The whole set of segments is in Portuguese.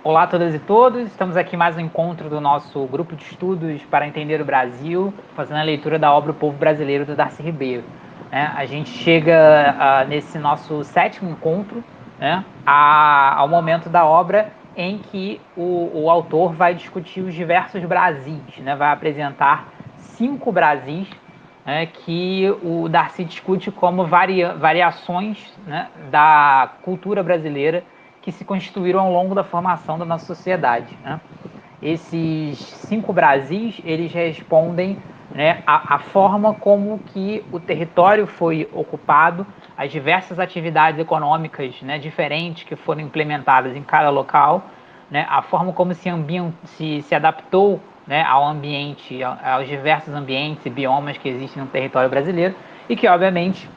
Olá a todas e todos, estamos aqui mais um encontro do nosso grupo de estudos para entender o Brasil, fazendo a leitura da obra O Povo Brasileiro, do Darcy Ribeiro. A gente chega nesse nosso 7º encontro, ao momento da obra em que o autor vai discutir os diversos Brasis, vai apresentar 5 Brasis, que o Darcy discute como variações, da cultura brasileira que se constituíram ao longo da formação da nossa sociedade. Esses 5 Brasis, eles respondem a forma como que o território foi ocupado, as diversas atividades econômicas diferentes que foram implementadas em cada local, a forma como se adaptou ao ambiente, aos diversos ambientes e biomas que existem no território brasileiro e que, obviamente,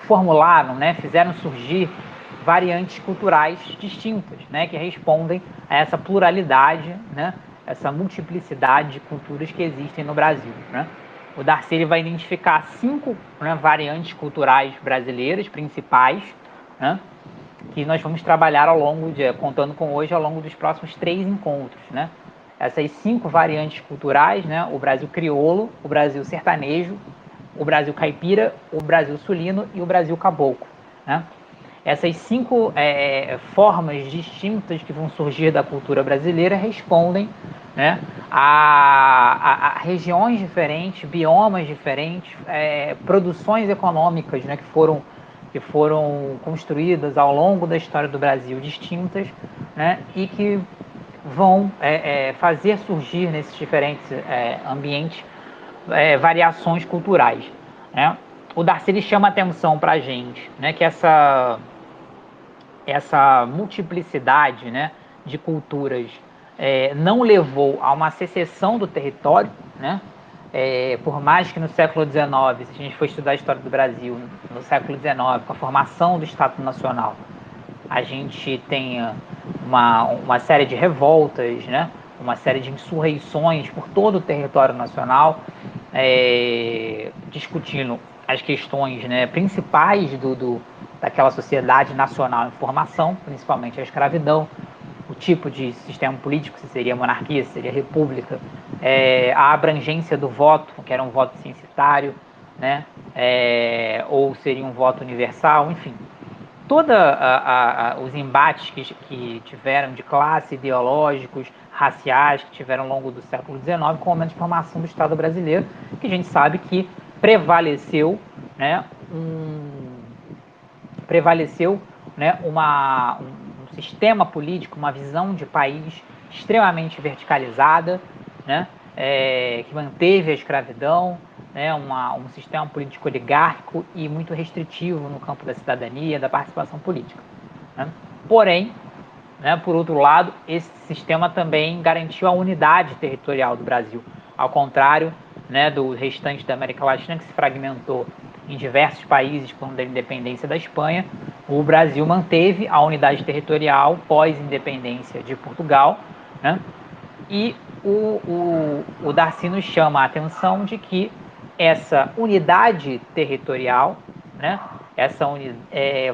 formularam, fizeram surgir variantes culturais distintas, que respondem a essa pluralidade, essa multiplicidade de culturas que existem no Brasil. O Darcy ele vai identificar 5 variantes culturais brasileiras principais, que nós vamos trabalhar contando com hoje, ao longo dos próximos 3 encontros. Essas 5 variantes culturais, o Brasil crioulo, o Brasil sertanejo, o Brasil caipira, o Brasil sulino e o Brasil caboclo. Essas 5 formas distintas que vão surgir da cultura brasileira respondem a regiões diferentes, biomas diferentes, produções econômicas que foram construídas ao longo da história do Brasil distintas, e que vão fazer surgir nesses diferentes ambientes variações culturais. O Darcy ele chama atenção para a gente que essa multiplicidade de culturas não levou a uma secessão do território, por mais que no século XIX, se a gente for estudar a história do Brasil, no século XIX, com a formação do Estado Nacional, a gente tenha uma série de revoltas, uma série de insurreições por todo o território nacional, discutindo as questões principais daquela sociedade nacional em formação, principalmente a escravidão, o tipo de sistema político, se seria monarquia, se seria república, a abrangência do voto, que era um voto censitário, ou seria um voto universal, enfim. Todos os embates que tiveram de classe, ideológicos, raciais, que tiveram ao longo do século XIX, com o momento de formação do Estado brasileiro, que a gente sabe que prevaleceu um sistema político, uma visão de país extremamente verticalizada, que manteve a escravidão, um sistema político oligárquico e muito restritivo no campo da cidadania, da participação política. Porém, por outro lado, esse sistema também garantiu a unidade territorial do Brasil, ao contrário do restante da América Latina, que se fragmentou em diversos países quando da independência da Espanha. O Brasil manteve a unidade territorial pós-independência de Portugal, e o Darcy nos chama a atenção de que essa unidade territorial,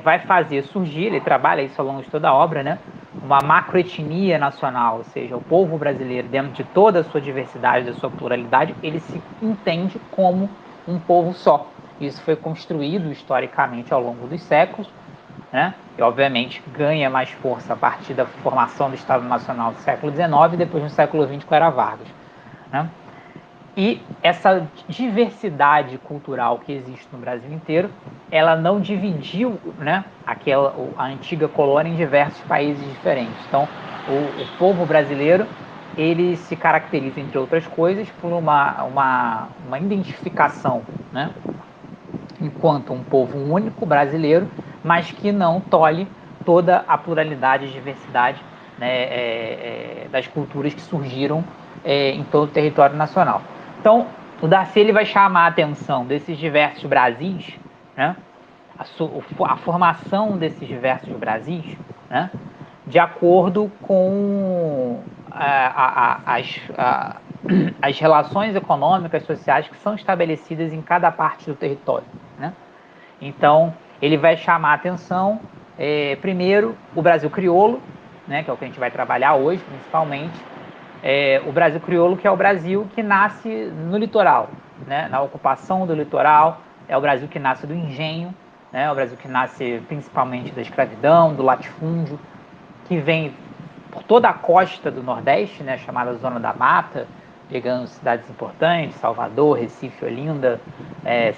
vai fazer surgir, ele trabalha isso ao longo de toda a obra, uma macroetnia nacional, ou seja, o povo brasileiro, dentro de toda a sua diversidade, da sua pluralidade, ele se entende como um povo só. Isso foi construído historicamente ao longo dos séculos, e obviamente ganha mais força a partir da formação do Estado Nacional do século XIX e depois no século XX com a Era Vargas. E essa diversidade cultural que existe no Brasil inteiro, ela não dividiu a antiga colônia em diversos países diferentes. Então, o povo brasileiro ele se caracteriza, entre outras coisas, por uma identificação enquanto um povo único brasileiro, mas que não tolhe toda a pluralidade e diversidade das culturas que surgiram em todo o território nacional. Então, o Darcy ele vai chamar a atenção desses diversos Brasis, a formação desses diversos Brasis, de acordo com as relações econômicas, sociais que são estabelecidas em cada parte do território. Então, ele vai chamar a atenção, primeiro, o Brasil crioulo, né, que é o que a gente vai trabalhar hoje, principalmente, o Brasil crioulo, que é o Brasil que nasce no litoral, né, na ocupação do litoral, é o Brasil que nasce do engenho, né, é o Brasil que nasce principalmente da escravidão, do latifúndio, que vem por toda a costa do Nordeste, né, chamada Zona da Mata, pegando cidades importantes, Salvador, Recife, Olinda,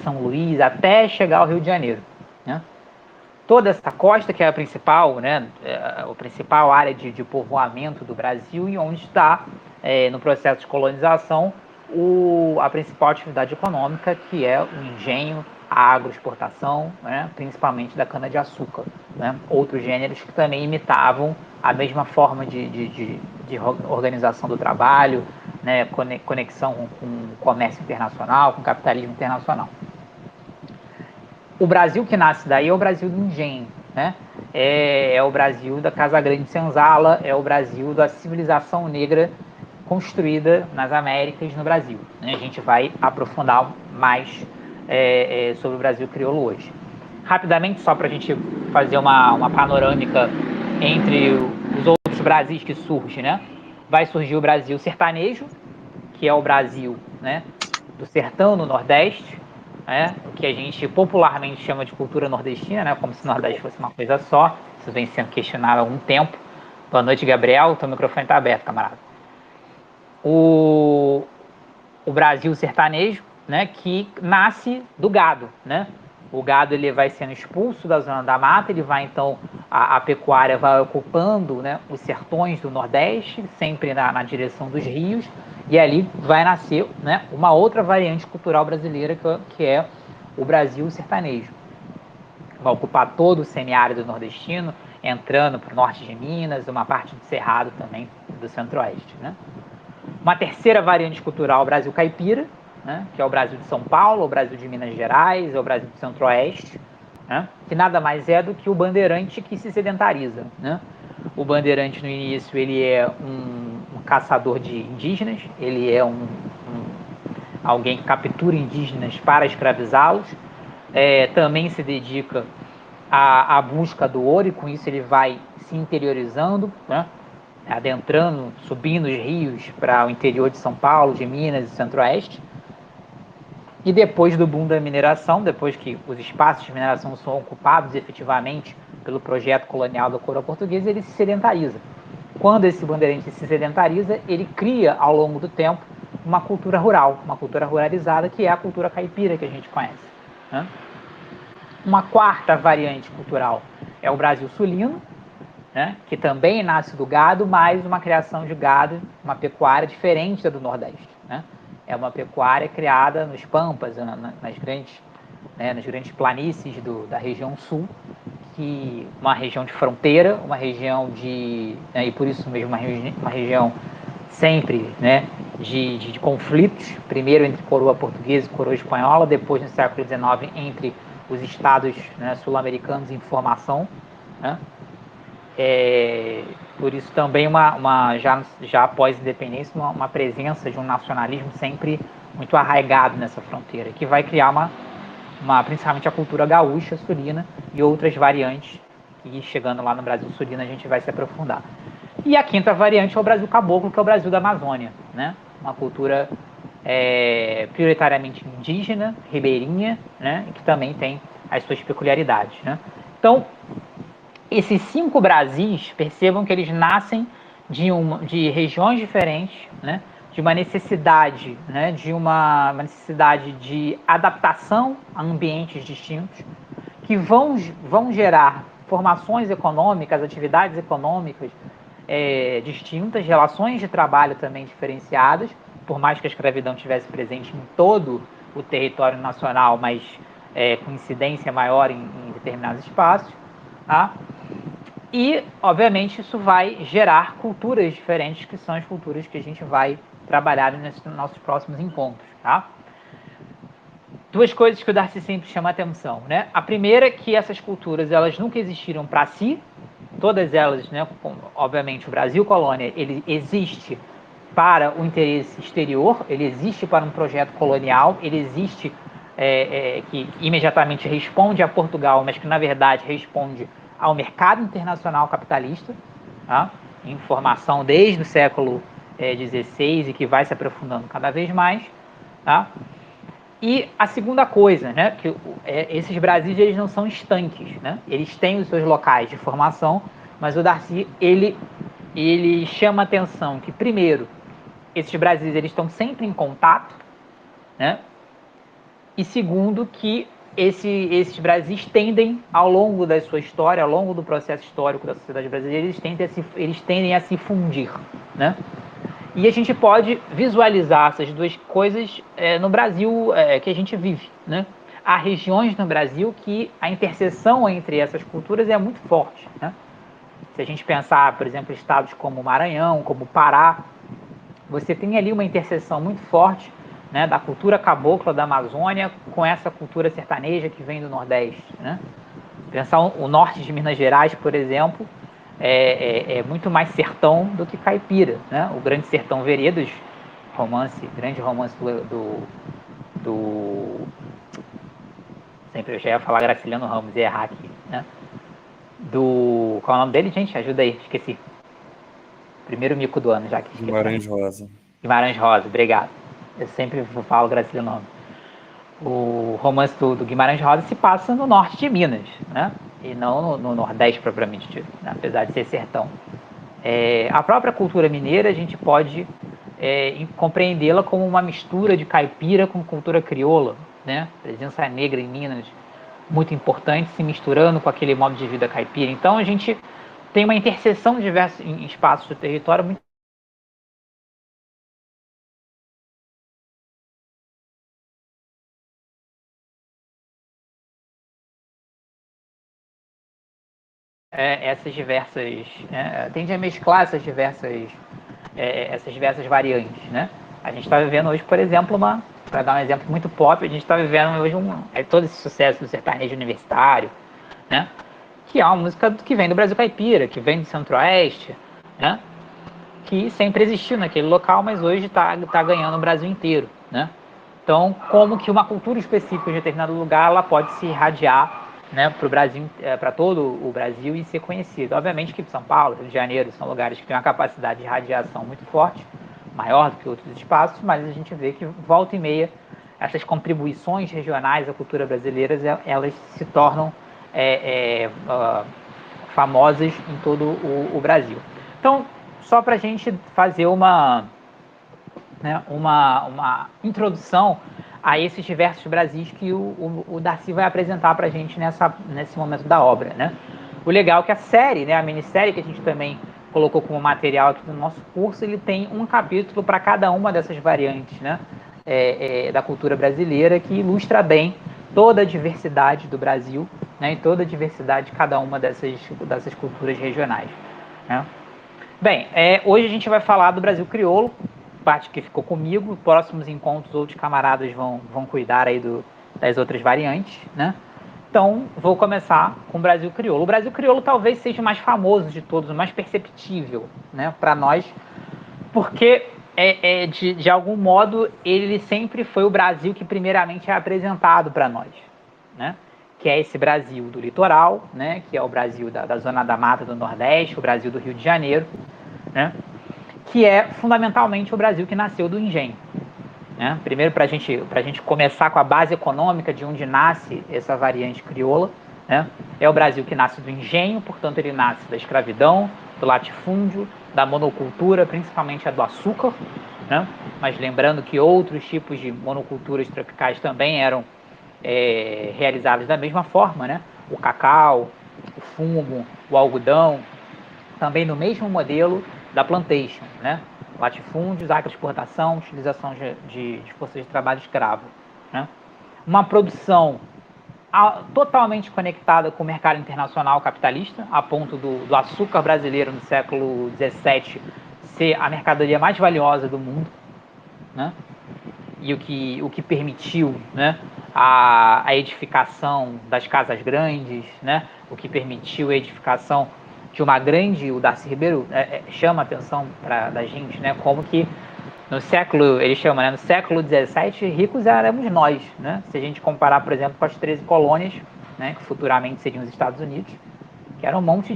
São Luís, até chegar ao Rio de Janeiro, né? Toda essa costa que é a principal, né, a principal área de povoamento do Brasil e onde está, no processo de colonização, a principal atividade econômica, que é o engenho, a agroexportação, né, principalmente da cana-de-açúcar, né, outros gêneros que também imitavam a mesma forma de organização do trabalho, né, conexão com o comércio internacional, com o capitalismo internacional. O Brasil que nasce daí é o Brasil do engenho, né? É o Brasil da Casa Grande de Senzala, é o Brasil da civilização negra construída nas Américas, no Brasil, né? A gente vai aprofundar mais sobre o Brasil crioulo hoje. Rapidamente, só para a gente fazer uma panorâmica entre os outros Brasis que surgem, né? Vai surgir o Brasil sertanejo, que é o Brasil, né, do sertão no Nordeste, né, o que a gente popularmente chama de cultura nordestina, né, como se o Nordeste fosse uma coisa só. Isso vem sendo questionado há algum tempo. Boa noite, Gabriel. Teu microfone está aberto, camarada. O Brasil sertanejo, né, que nasce do gado, né? O gado ele vai sendo expulso da zona da mata, ele vai então a pecuária vai ocupando, né, os sertões do Nordeste, sempre na direção dos rios, e ali vai nascer, né, uma outra variante cultural brasileira que é o Brasil sertanejo. Vai ocupar todo o semiárido nordestino, entrando para o norte de Minas, uma parte do Cerrado também do Centro-Oeste, né? Uma terceira variante cultural, o Brasil caipira, né, que é o Brasil de São Paulo, o Brasil de Minas Gerais, é o Brasil do Centro-Oeste, né, que nada mais é do que o bandeirante que se sedentariza, né? O bandeirante, no início, ele é um caçador de indígenas, ele é alguém que captura indígenas para escravizá-los, também se dedica à busca do ouro, e com isso ele vai se interiorizando, né, adentrando, subindo os rios para o interior de São Paulo, de Minas e Centro-Oeste. E depois do boom da mineração, depois que os espaços de mineração são ocupados efetivamente pelo projeto colonial da coroa portuguesa, ele se sedentariza. Quando esse bandeirante se sedentariza, ele cria, ao longo do tempo, uma cultura rural, uma cultura ruralizada, que é a cultura caipira que a gente conhece, né? Uma quarta variante cultural é o Brasil sulino, né, que também nasce do gado, mas uma criação de gado, uma pecuária diferente da do Nordeste, né? É uma pecuária criada nos pampas, nas grandes planícies da região sul, que uma região de fronteira, uma região né, e por isso mesmo uma região sempre, né, de conflitos, primeiro entre coroa portuguesa e coroa espanhola, depois no século XIX entre os estados, né, sul-americanos em formação, né? Por isso também já após a independência, uma presença de um nacionalismo sempre muito arraigado nessa fronteira, que vai criar principalmente a cultura gaúcha, sulina e outras variantes, e chegando lá no Brasil sulino a gente vai se aprofundar. E a quinta variante é o Brasil caboclo, que é o Brasil da Amazônia, né? Uma cultura prioritariamente indígena, ribeirinha, né? E que também tem as suas peculiaridades, né? Então, esses 5 Brasis, percebam que eles nascem de regiões diferentes, né? De uma necessidade, né? De uma necessidade de adaptação a ambientes distintos, que vão gerar formações econômicas, atividades econômicas distintas, relações de trabalho também diferenciadas, por mais que a escravidão estivesse presente em todo o território nacional, mas com incidência maior em determinados espaços, tá? E, obviamente, isso vai gerar culturas diferentes, que são as culturas que a gente vai trabalhar nesses nossos próximos encontros, tá? Duas coisas que o Darcy sempre chama a atenção, né? A primeira é que essas culturas, elas nunca existiram para si, todas elas, né, obviamente, o Brasil colônia, ele existe para o interesse exterior, ele existe para um projeto colonial, ele existe que imediatamente responde a Portugal, mas que, na verdade, responde ao mercado internacional capitalista, tá? Em formação desde o século XVI e que vai se aprofundando cada vez mais, tá? E a segunda coisa, né, que esses Brasis eles não são estanques, né? Eles têm os seus locais de formação, mas o Darcy ele chama a atenção que primeiro esses Brasis eles estão sempre em contato, né? E segundo que esses Brasis tendem ao longo da sua história, ao longo do processo histórico da sociedade brasileira, eles tendem a se fundir, né? E a gente pode visualizar essas duas coisas no Brasil que a gente vive, né? Há regiões no Brasil que a interseção entre essas culturas é muito forte, né? Se a gente pensar, por exemplo, estados como Maranhão, como Pará, você tem ali uma interseção muito forte, né, da cultura cabocla da Amazônia com essa cultura sertaneja que vem do Nordeste, né? Pensar o norte de Minas Gerais, por exemplo, é muito mais sertão do que caipira, né? O Grande Sertão Veredas, grande romance do sempre eu já ia falar Graciliano Ramos e errar aqui, né? Qual é o nome dele, gente? Ajuda aí, esqueci. Primeiro mico do ano, já que esqueci. Guimarães Rosa. Guimarães Rosa, obrigado. Eu sempre falo Graciliano Ramos. O romance do Guimarães Rosa se passa no norte de Minas, né? E não no Nordeste propriamente dito, né? Apesar de ser sertão. A própria cultura mineira a gente pode compreendê-la como uma mistura de caipira com cultura crioula, né? Presença negra em Minas muito importante se misturando com aquele modo de vida caipira. Então a gente tem uma interseção de diversos em espaços do território muito essas diversas tende a mesclar essas diversas variantes, né? A gente está vivendo hoje, por exemplo, para dar um exemplo muito pop, a gente está vivendo hoje todo esse sucesso do sertanejo universitário, né? Que é uma música que vem do Brasil Caipira, que vem do Centro-Oeste, né? Que sempre existiu naquele local, mas hoje tá ganhando o Brasil inteiro, né? Então, como que uma cultura específica de determinado lugar, ela pode se irradiar, né, para o Brasil, para todo o Brasil e ser conhecido. Obviamente que São Paulo, Rio de Janeiro são lugares que têm uma capacidade de radiação muito forte, maior do que outros espaços, mas a gente vê que volta e meia essas contribuições regionais à cultura brasileira, elas se tornam famosas em todo o Brasil. Então, só para a gente fazer uma introdução a esses diversos Brasis que o Darcy vai apresentar para a gente nesse momento da obra, né? O legal é que a série, né, a minissérie que a gente também colocou como material aqui no nosso curso, ele tem um capítulo para cada uma dessas variantes, né, da cultura brasileira, que ilustra bem toda a diversidade do Brasil, né, e toda a diversidade de cada uma dessas culturas regionais, né? Bem, hoje a gente vai falar do Brasil crioulo, parte que ficou comigo. Próximos encontros, outros camaradas vão cuidar aí das outras variantes, né? Então, vou começar com o Brasil crioulo. O Brasil crioulo talvez seja o mais famoso de todos, o mais perceptível, né, para nós, porque de algum modo ele sempre foi o Brasil que primeiramente é apresentado para nós, né? Que é esse Brasil do litoral, né? Que é o Brasil da Zona da Mata do Nordeste, o Brasil do Rio de Janeiro, né? Que é fundamentalmente o Brasil que nasceu do engenho, né? Primeiro, para a gente começar com a base econômica de onde nasce essa variante crioula, né? É o Brasil que nasce do engenho, portanto ele nasce da escravidão, do latifúndio, da monocultura, principalmente a do açúcar, né? Mas lembrando que outros tipos de monoculturas tropicais também eram realizadas da mesma forma, né? O cacau, o fumo, o algodão, também no mesmo modelo da plantation, né? Latifúndios, agroexportação, utilização de forças de trabalho escravo, né? Uma produção totalmente conectada com o mercado internacional capitalista, a ponto do açúcar brasileiro no século XVII ser a mercadoria mais valiosa do mundo, né? E o que permitiu, né, a edificação das casas grandes, né? O que permitiu a edificação de uma grande, o Darcy Ribeiro chama a atenção da gente, né, como que no século, ele chama, né, no século XVII, ricos éramos nós, né? Se a gente comparar, por exemplo, com as 13 colônias, né, que futuramente seriam os Estados Unidos, que era um monte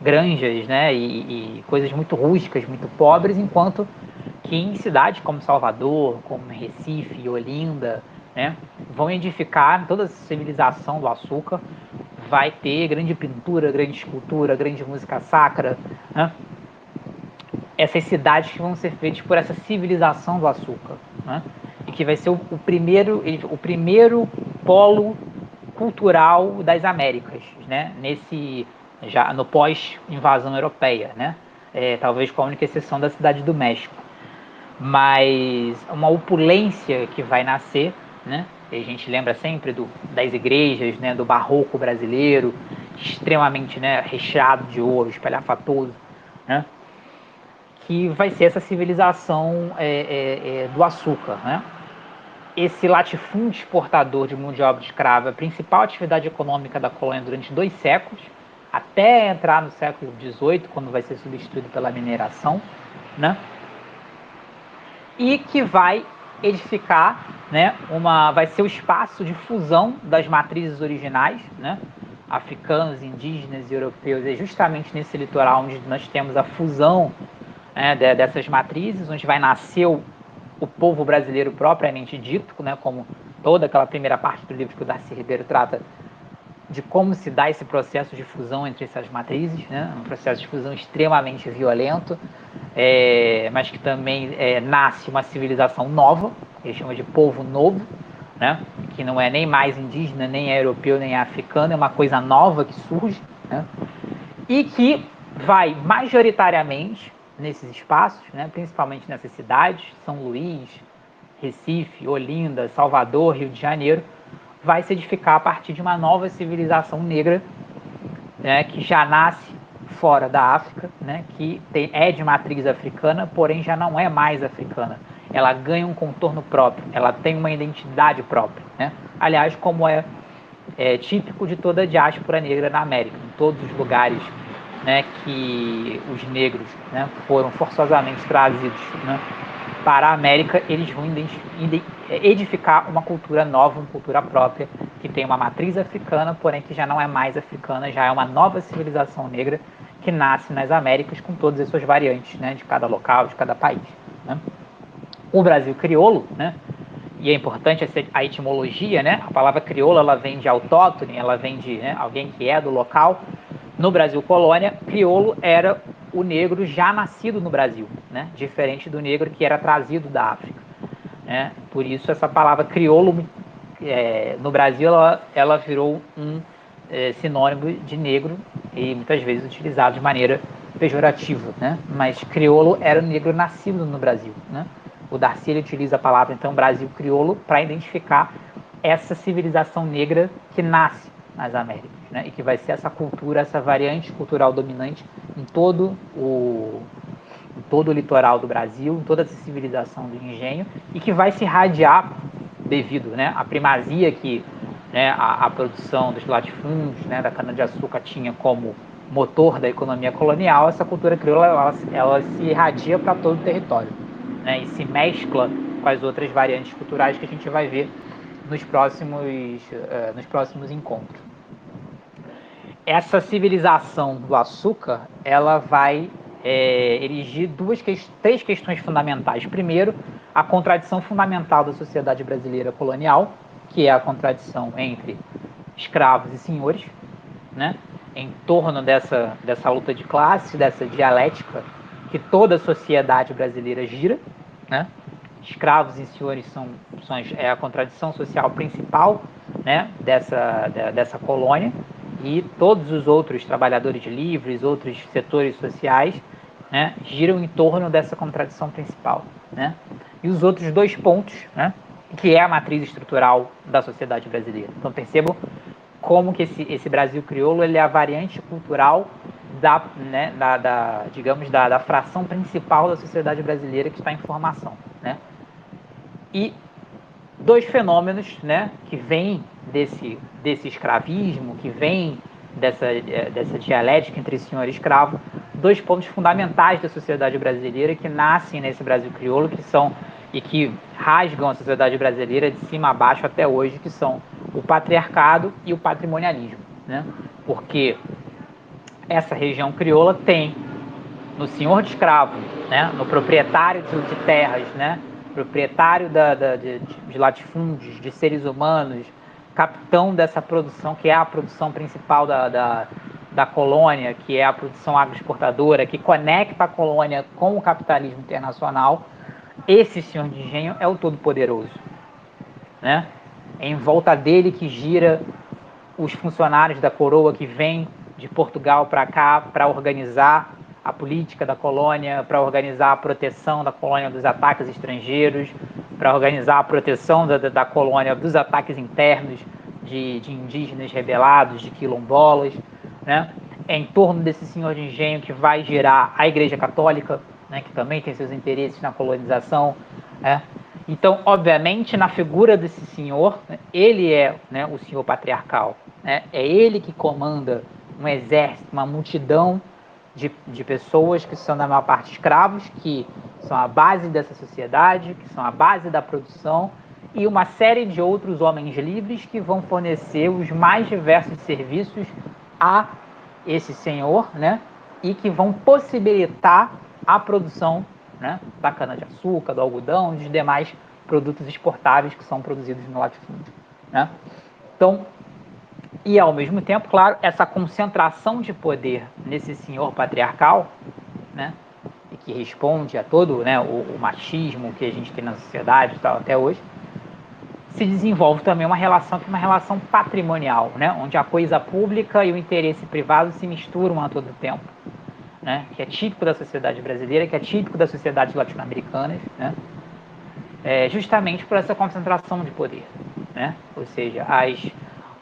granjas, né, e coisas muito rústicas, muito pobres, enquanto que em cidades como Salvador, como Recife e Olinda, né, vão edificar toda a civilização do açúcar, vai ter grande pintura, grande escultura, grande música sacra, né, essas cidades que vão ser feitas por essa civilização do açúcar, né, e que vai ser o primeiro polo cultural das Américas, né, já no pós-invasão europeia, né, talvez com a única exceção da cidade do México, mas uma opulência que vai nascer, né? E a gente lembra sempre das igrejas, né? Do barroco brasileiro, extremamente, né? Recheado de ouro, espalhafatoso, né? Que vai ser essa civilização do açúcar, né? Esse latifúndio exportador de mão de obra escrava, a principal atividade econômica da colônia durante 2 séculos, até entrar no século XVIII, quando vai ser substituído pela mineração, né? E que vai edificar, né, vai ser o espaço de fusão das matrizes originais, né, africanos, indígenas e europeus. É justamente nesse litoral onde nós temos a fusão, né, dessas matrizes, onde vai nascer o povo brasileiro propriamente dito, né, como toda aquela primeira parte do livro que o Darcy Ribeiro trata de como se dá esse processo de fusão entre essas matrizes, né? Um processo de fusão extremamente violento, mas que também nasce uma civilização nova, que ele chama de povo novo, né? Que não é nem mais indígena, nem é europeu, nem é africano, é uma coisa nova que surge, né? E que vai majoritariamente nesses espaços, né? Principalmente nessas cidades, São Luís, Recife, Olinda, Salvador, Rio de Janeiro, vai se edificar a partir de uma nova civilização negra, né, que já nasce fora da África, né, que é de matriz africana, porém já não é mais africana. Ela ganha um contorno próprio, ela tem uma identidade própria, né? Aliás, como é típico de toda a diáspora negra na América, em todos os lugares, né, que os negros, né, foram forçosamente trazidos, né, para a América, eles vão edificar uma cultura nova, uma cultura própria, que tem uma matriz africana, porém que já não é mais africana, já é uma nova civilização negra que nasce nas Américas com todas as suas variantes, né, de cada local, de cada país, né? O Brasil crioulo, né, e é importante a etimologia, né? A palavra crioula, ela vem de autóctone, ela vem de, né, alguém que é do local. No Brasil colônia, crioulo era o negro já nascido no Brasil, né? Diferente do negro que era trazido da África, né? Por isso essa palavra crioulo no Brasil ela virou um sinônimo de negro e muitas vezes utilizado de maneira pejorativa, né? Mas crioulo era o negro nascido no Brasil, né? O Darcy ele utiliza a palavra então Brasil crioulo para identificar essa civilização negra que nasce nas Américas, né? E que vai ser essa cultura, essa variante cultural dominante em todo o litoral do Brasil, em toda essa civilização do engenho, e que vai se irradiar devido, né, à primazia que, né, a produção dos latifúndios, né, da cana-de-açúcar tinha como motor da economia colonial. Essa cultura crioula ela se irradia para todo o território, né, e se mescla com as outras variantes culturais que a gente vai ver nos próximos encontros. Essa civilização do açúcar, ela vai erigir três questões fundamentais. Primeiro, a contradição fundamental da sociedade brasileira colonial, que é a contradição entre escravos e senhores, né? Em torno dessa luta de classe, dessa dialética que toda a sociedade brasileira gira, né? Escravos e senhores são a contradição social principal, né, dessa colônia, e todos os outros trabalhadores livres, outros setores sociais, né, giram em torno dessa contradição principal, né? E os outros dois pontos, né, que é a matriz estrutural da sociedade brasileira. Então percebam como que esse Brasil crioulo ele é a variante cultural né, digamos, da fração principal da sociedade brasileira que está em formação, né? E dois fenômenos, né, que vêm desse escravismo, que vêm dessa dialética entre senhor e escravo, dois pontos fundamentais da sociedade brasileira que nascem nesse Brasil crioulo, e que rasgam a sociedade brasileira de cima a baixo até hoje, que são o patriarcado e o patrimonialismo, né? Porque essa região crioula tem no senhor de escravo, né, no proprietário de terras, né, proprietário de latifúndios, de seres humanos, capitão dessa produção, que é a produção principal da colônia, que é a produção agroexportadora, que conecta a colônia com o capitalismo internacional. Esse senhor de engenho é o todo-poderoso, né? É em volta dele que gira os funcionários da coroa que vêm de Portugal para cá para organizar a política da colônia, para organizar a proteção da colônia dos ataques estrangeiros, para organizar a proteção da colônia dos ataques internos de indígenas rebelados, de quilombolas, né? É em torno desse senhor de engenho que vai girar a Igreja Católica, né, que também tem seus interesses na colonização, né? Então, obviamente, na figura desse senhor, né, ele é, né, o senhor patriarcal, né? É ele que comanda um exército, uma multidão de pessoas que são, na maior parte, escravos, que são a base dessa sociedade, que são a base da produção, e uma série de outros homens livres que vão fornecer os mais diversos serviços a esse senhor, né? E que vão possibilitar a produção, né, da cana-de-açúcar, do algodão e dos demais produtos exportáveis que são produzidos no latifúndio, né? Então, e ao mesmo tempo, claro, essa concentração de poder nesse senhor patriarcal, né, e que responde a todo, né, o machismo que a gente tem na sociedade e tal, até hoje, se desenvolve também uma relação que é uma relação patrimonial, né, onde a coisa pública e o interesse privado se misturam a todo tempo, né, que é típico da sociedade brasileira, que é típico das sociedades latino-americanas, né, justamente por essa concentração de poder, né, ou seja,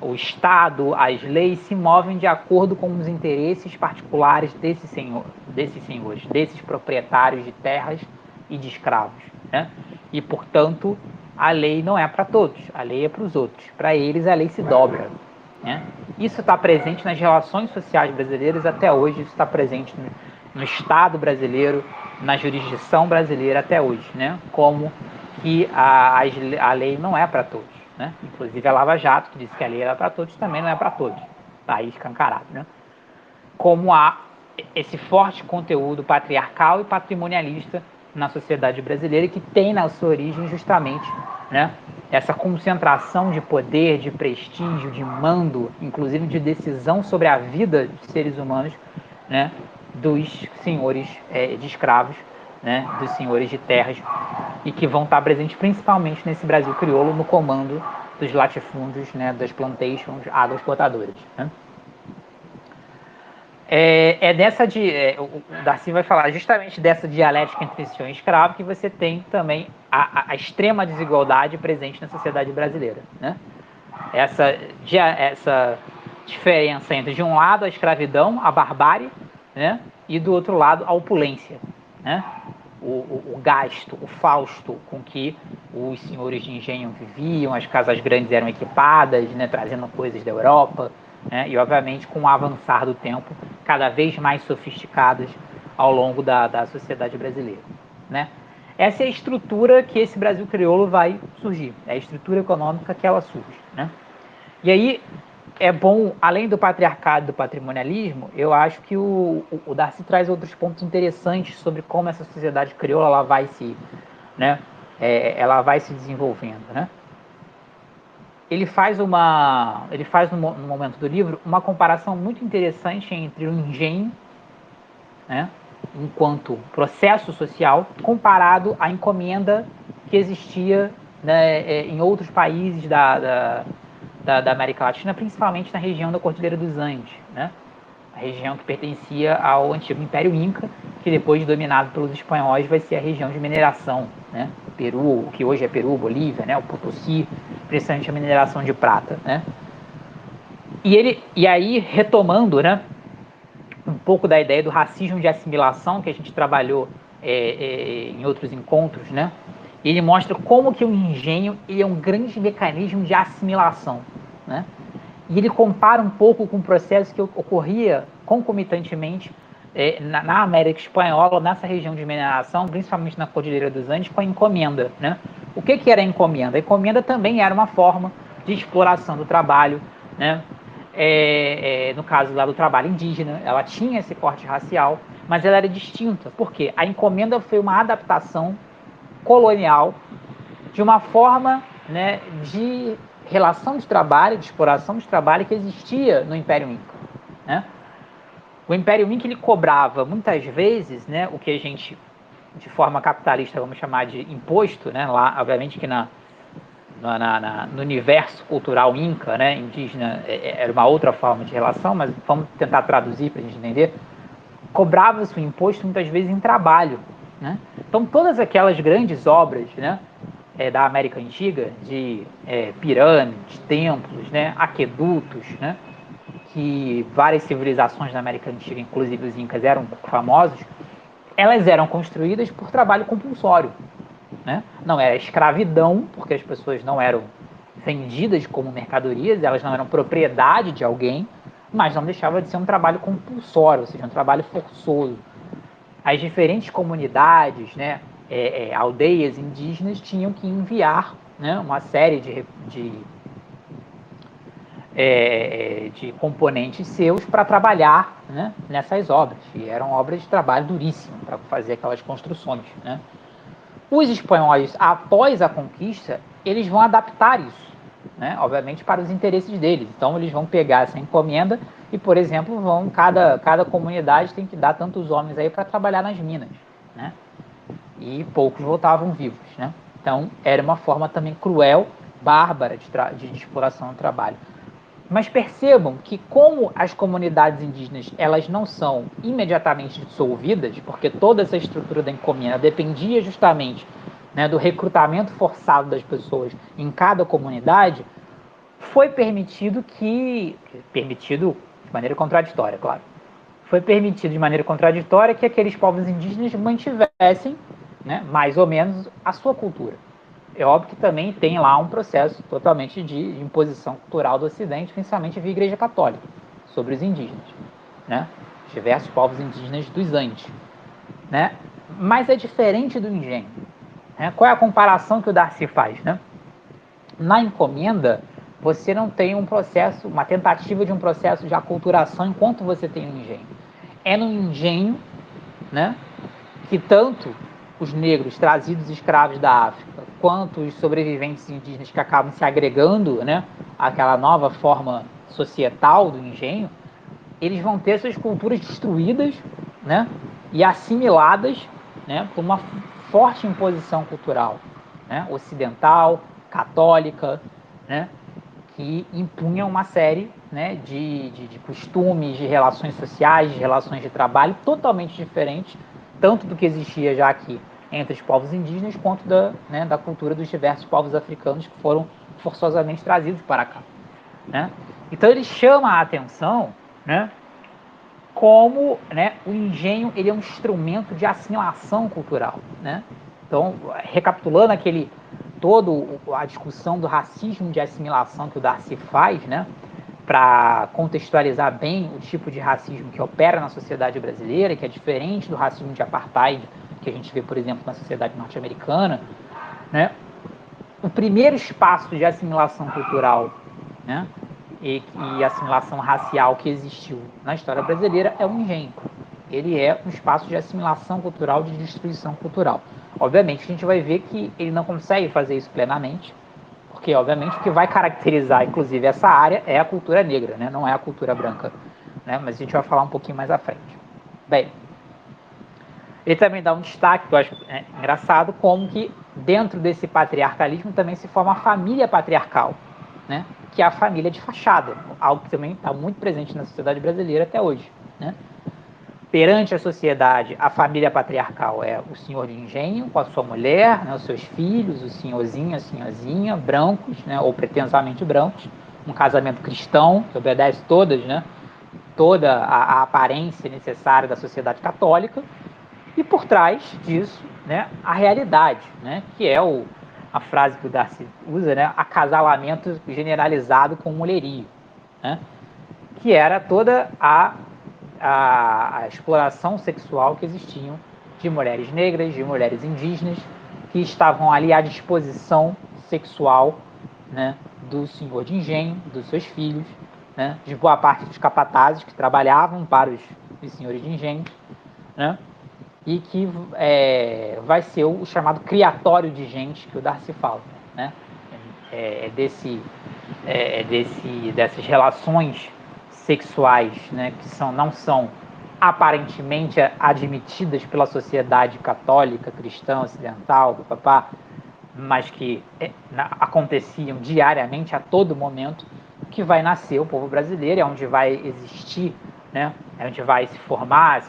o Estado, as leis se movem de acordo com os interesses particulares desses senhores, desses proprietários de terras e de escravos, né? E, portanto, a lei não é para todos, a lei é para os outros. Para eles, a lei se dobra, né? Isso está presente nas relações sociais brasileiras até hoje, isso está presente no Estado brasileiro, na jurisdição brasileira até hoje, né? Como que a lei não é para todos, né? Inclusive a Lava Jato, que disse que a lei era para todos, também não é para todos. Está aí escancarado, né? Como há esse forte conteúdo patriarcal e patrimonialista na sociedade brasileira, que tem na sua origem justamente, né, essa concentração de poder, de prestígio, de mando, inclusive de decisão sobre a vida de seres humanos, né, dos senhores de escravos, né, dos senhores de terras, e que vão estar presentes principalmente nesse Brasil crioulo, no comando dos latifúndios, né, das plantations agroexportadoras, né? O Darcy vai falar justamente dessa dialética entre senhor e escravo, que você tem também a extrema desigualdade presente na sociedade brasileira, né? Essa diferença entre, de um lado, a escravidão, a barbárie, né? E do outro lado, a opulência, né? O gasto, o fausto com que os senhores de engenho viviam, as casas grandes eram equipadas, né, trazendo coisas da Europa, né, e obviamente com o avançar do tempo, cada vez mais sofisticadas ao longo da sociedade brasileira, né? Essa é a estrutura que esse Brasil crioulo vai surgir, é a estrutura econômica que ela surge, né? E aí é bom, além do patriarcado e do patrimonialismo, eu acho que o Darcy traz outros pontos interessantes sobre como essa sociedade crioula ela vai se, né, ela vai se desenvolvendo, né? Ele faz no momento do livro uma comparação muito interessante entre o engenho, né, enquanto processo social, comparado à encomenda que existia, né, em outros países da América Latina, principalmente na região da Cordilheira dos Andes, né? A região que pertencia ao antigo Império Inca, que depois, dominado pelos espanhóis, vai ser a região de mineração, né? Peru, o que hoje é Peru, Bolívia, né? O Potosí, principalmente a mineração de prata, né? E aí, retomando, né, um pouco da ideia do racismo de assimilação que a gente trabalhou em outros encontros, né? Ele mostra como que o engenho ele é um grande mecanismo de assimilação, né? E ele compara um pouco com o processo que ocorria concomitantemente na América Espanhola, nessa região de mineração, principalmente na Cordilheira dos Andes, com a encomenda, né? O que era a encomenda? A encomenda também era uma forma de exploração do trabalho, né? no caso lá do trabalho indígena, ela tinha esse corte racial, mas ela era distinta, porque a encomenda foi uma adaptação colonial de uma forma, né, de relação de trabalho, de exploração de trabalho que existia no Império Inca, né? O Império Inca ele cobrava muitas vezes, né, o que a gente de forma capitalista vamos chamar de imposto, né? Lá, obviamente que no universo cultural inca, né, indígena, era uma outra forma de relação, mas vamos tentar traduzir para a gente entender. Cobrava-se o imposto muitas vezes em trabalho, né? Então todas aquelas grandes obras, né, da América Antiga, de pirâmides, templos, né, aquedutos, né, que várias civilizações da América Antiga, inclusive os incas, eram famosos, elas eram construídas por trabalho compulsório, né? Não era escravidão, porque as pessoas não eram vendidas como mercadorias, elas não eram propriedade de alguém, mas não deixava de ser um trabalho compulsório, ou seja, um trabalho forçoso. As diferentes comunidades, né, aldeias indígenas tinham que enviar, né, uma série de componentes seus para trabalhar, né, nessas obras. E eram obras de trabalho duríssimo para fazer aquelas construções, né? Os espanhóis, após a conquista, eles vão adaptar isso, né? Obviamente para os interesses deles. Então eles vão pegar essa encomenda e, por exemplo, cada comunidade tem que dar tantos homens aí para trabalhar nas minas, né? E poucos voltavam vivos, né? Então era uma forma também cruel, bárbara de exploração do trabalho. Mas percebam que como as comunidades indígenas elas não são imediatamente dissolvidas, porque toda essa estrutura da encomenda dependia justamente, né, do recrutamento forçado das pessoas em cada comunidade, foi permitido de maneira contraditória, claro, foi permitido de maneira contraditória que aqueles povos indígenas mantivessem, né, mais ou menos, a sua cultura. É óbvio que também tem lá um processo totalmente de imposição cultural do Ocidente, principalmente via Igreja Católica, sobre os indígenas, né? Os diversos povos indígenas dos Andes, né? Mas é diferente do engenho, né? Qual é a comparação que o Darcy faz, né? Na encomenda, você não tem um processo, uma tentativa de um processo de aculturação enquanto você tem um engenho. É no engenho, né, que tanto os negros trazidos escravos da África, quanto os sobreviventes indígenas que acabam se agregando, né, àquela nova forma societal do engenho, eles vão ter suas culturas destruídas, né, e assimiladas, né, por uma forte imposição cultural, né, ocidental, católica, né, que impunha uma série, né, de costumes, de relações sociais, de relações de trabalho totalmente diferentes, tanto do que existia já aqui entre os povos indígenas, quanto da cultura dos diversos povos africanos que foram forçosamente trazidos para cá, né? Então ele chama a atenção, né, como, né, o engenho ele é um instrumento de assimilação cultural, né? Então, recapitulando todo a discussão do racismo de assimilação que o Darcy faz, né, para contextualizar bem o tipo de racismo que opera na sociedade brasileira, que é diferente do racismo de apartheid que a gente vê, por exemplo, na sociedade norte-americana, né? O primeiro espaço de assimilação cultural, né, e assimilação racial que existiu na história brasileira é o engenho. Ele é um espaço de assimilação cultural, de destruição cultural. Obviamente a gente vai ver que ele não consegue fazer isso plenamente, porque obviamente o que vai caracterizar, inclusive, essa área é a cultura negra, né? Não é a cultura branca, né? Mas a gente vai falar um pouquinho mais à frente. Bem, ele também dá um destaque, que eu acho engraçado, como que dentro desse patriarcalismo também se forma a família patriarcal, né? Que é a família de fachada, algo que também está muito presente na sociedade brasileira até hoje, né? Perante a sociedade, a família patriarcal é o senhor de engenho com a sua mulher, né, os seus filhos, o senhorzinho, a senhorzinha, brancos, né, ou pretensamente brancos, um casamento cristão que obedece toda a aparência necessária da sociedade católica, e por trás disso, né, a realidade, né, que é a frase que o Darcy usa, né, acasalamento generalizado com mulherio, né, que era toda a exploração sexual que existiam de mulheres negras, de mulheres indígenas, que estavam ali à disposição sexual, né, do senhor de engenho, dos seus filhos, né, de boa parte dos capatazes que trabalhavam para os senhores de engenho, né, e que vai ser o chamado criatório de gente que o Darcy fala, né? Dessas relações sexuais, né, que não são aparentemente admitidas pela sociedade católica, cristã, ocidental, papá, mas que aconteciam diariamente, a todo momento, que vai nascer o povo brasileiro, é onde vai existir, né, é onde vai se formar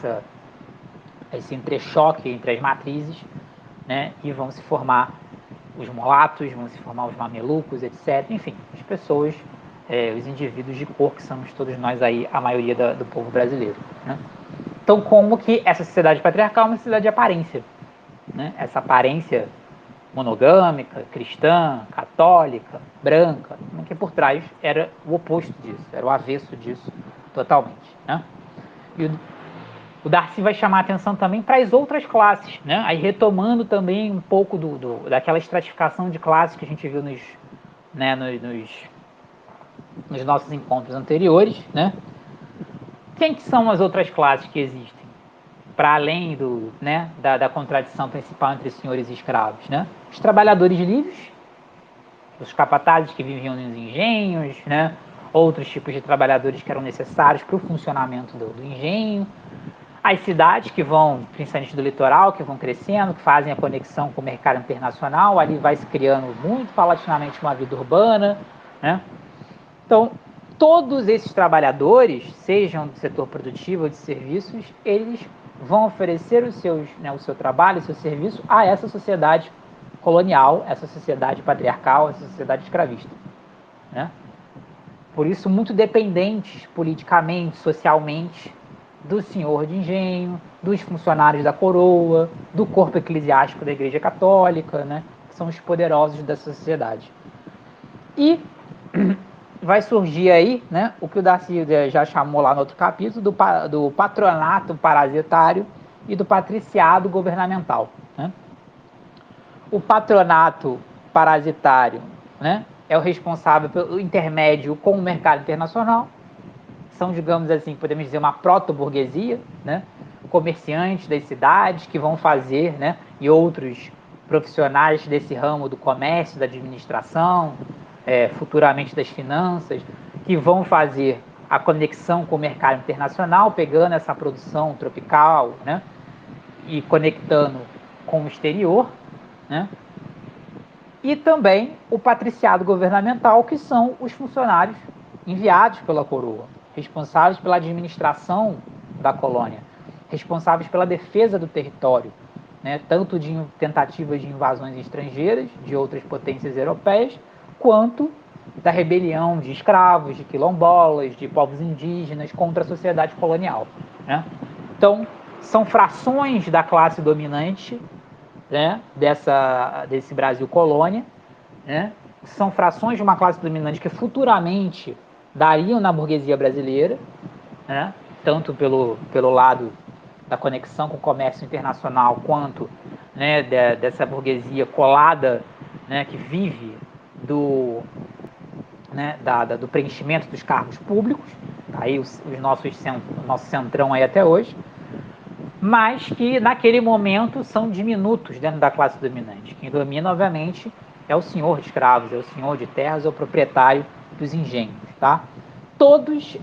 esse entrechoque entre as matrizes, né, e vão se formar os mulatos, vão se formar os mamelucos, etc. Enfim, as pessoas, os indivíduos de cor, que somos todos nós aí, a maioria do povo brasileiro, né? Então, como que essa sociedade patriarcal é uma sociedade de aparência, né? Essa aparência monogâmica, cristã, católica, branca, que por trás era o oposto disso, era o avesso disso totalmente, né? E o Darcy vai chamar a atenção também para as outras classes, né? Aí retomando também um pouco daquela estratificação de classes que a gente viu né, nos nossos encontros anteriores, né? Quem que são as outras classes que existem? Para além né, da contradição principal entre senhores e escravos, né? Os trabalhadores livres, os capatazes que viviam nos engenhos, né? Outros tipos de trabalhadores que eram necessários para o funcionamento do engenho, as cidades que vão, principalmente do litoral, que vão crescendo, que fazem a conexão com o mercado internacional, ali vai se criando muito paulatinamente uma vida urbana, né? Então, todos esses trabalhadores, sejam do setor produtivo ou de serviços, eles vão oferecer o seu trabalho, o seu serviço a essa sociedade colonial, essa sociedade patriarcal, essa sociedade escravista, né? Por isso, muito dependentes politicamente, socialmente, do senhor de engenho, dos funcionários da coroa, do corpo eclesiástico da Igreja Católica, né, que são os poderosos da sociedade. E vai surgir aí, né, o que o Darcy já chamou lá no outro capítulo, do patronato parasitário e do patriciado governamental, né? O patronato parasitário, né, é o responsável pelo intermédio com o mercado internacional. São, digamos assim, podemos dizer, uma proto-burguesia, né? Comerciantes das cidades que vão fazer, né? E outros profissionais desse ramo do comércio, da administração, futuramente das finanças, que vão fazer a conexão com o mercado internacional, pegando essa produção tropical, né? E conectando com o exterior, né? E também o patriciado governamental, que são os funcionários enviados pela coroa, responsáveis pela administração da colônia, responsáveis pela defesa do território, né, tanto de tentativas de invasões estrangeiras de outras potências europeias, quanto da rebelião de escravos, de quilombolas, de povos indígenas contra a sociedade colonial, né? Então, são frações da classe dominante, né, desse Brasil colônia, né? São frações de uma classe dominante que futuramente dariam na burguesia brasileira, né? Tanto pelo lado da conexão com o comércio internacional, quanto, né, dessa burguesia colada, né, que vive né, do preenchimento dos cargos públicos, tá aí o nosso centrão aí até hoje, mas que naquele momento são diminutos dentro da classe dominante. Quem domina, obviamente, é o senhor de escravos, é o senhor de terras, é o proprietário dos engenhos, tá? Todos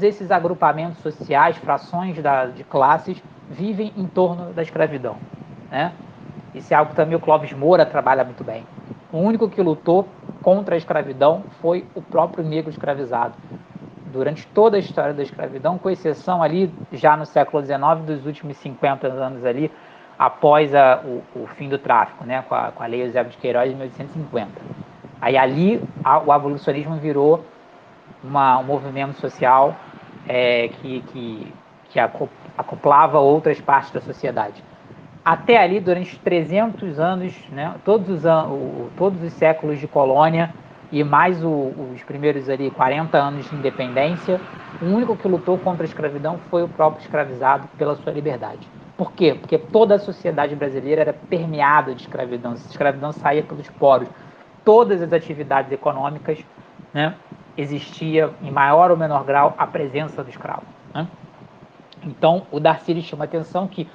esses agrupamentos sociais, frações de classes, vivem em torno da escravidão, né? Isso é algo que também o Clóvis Moura trabalha muito bem. O único que lutou contra a escravidão foi o próprio negro escravizado. Durante toda a história da escravidão, com exceção ali, já no século XIX, dos últimos 50 anos ali, após o fim do tráfico, né, com a Lei Eusébio de Queiroz de 1850. Aí ali o abolicionismo virou um movimento social que acoplava outras partes da sociedade. Até ali, durante 300 anos, né, todos os séculos de colônia e mais os primeiros ali 40 anos de independência, o único que lutou contra a escravidão foi o próprio escravizado pela sua liberdade. Por quê? Porque toda a sociedade brasileira era permeada de escravidão. Essa escravidão saía pelos poros. Todas as atividades econômicas né, existia, em maior ou menor grau, a presença do escravo, né? Então, o Darcy chama a atenção que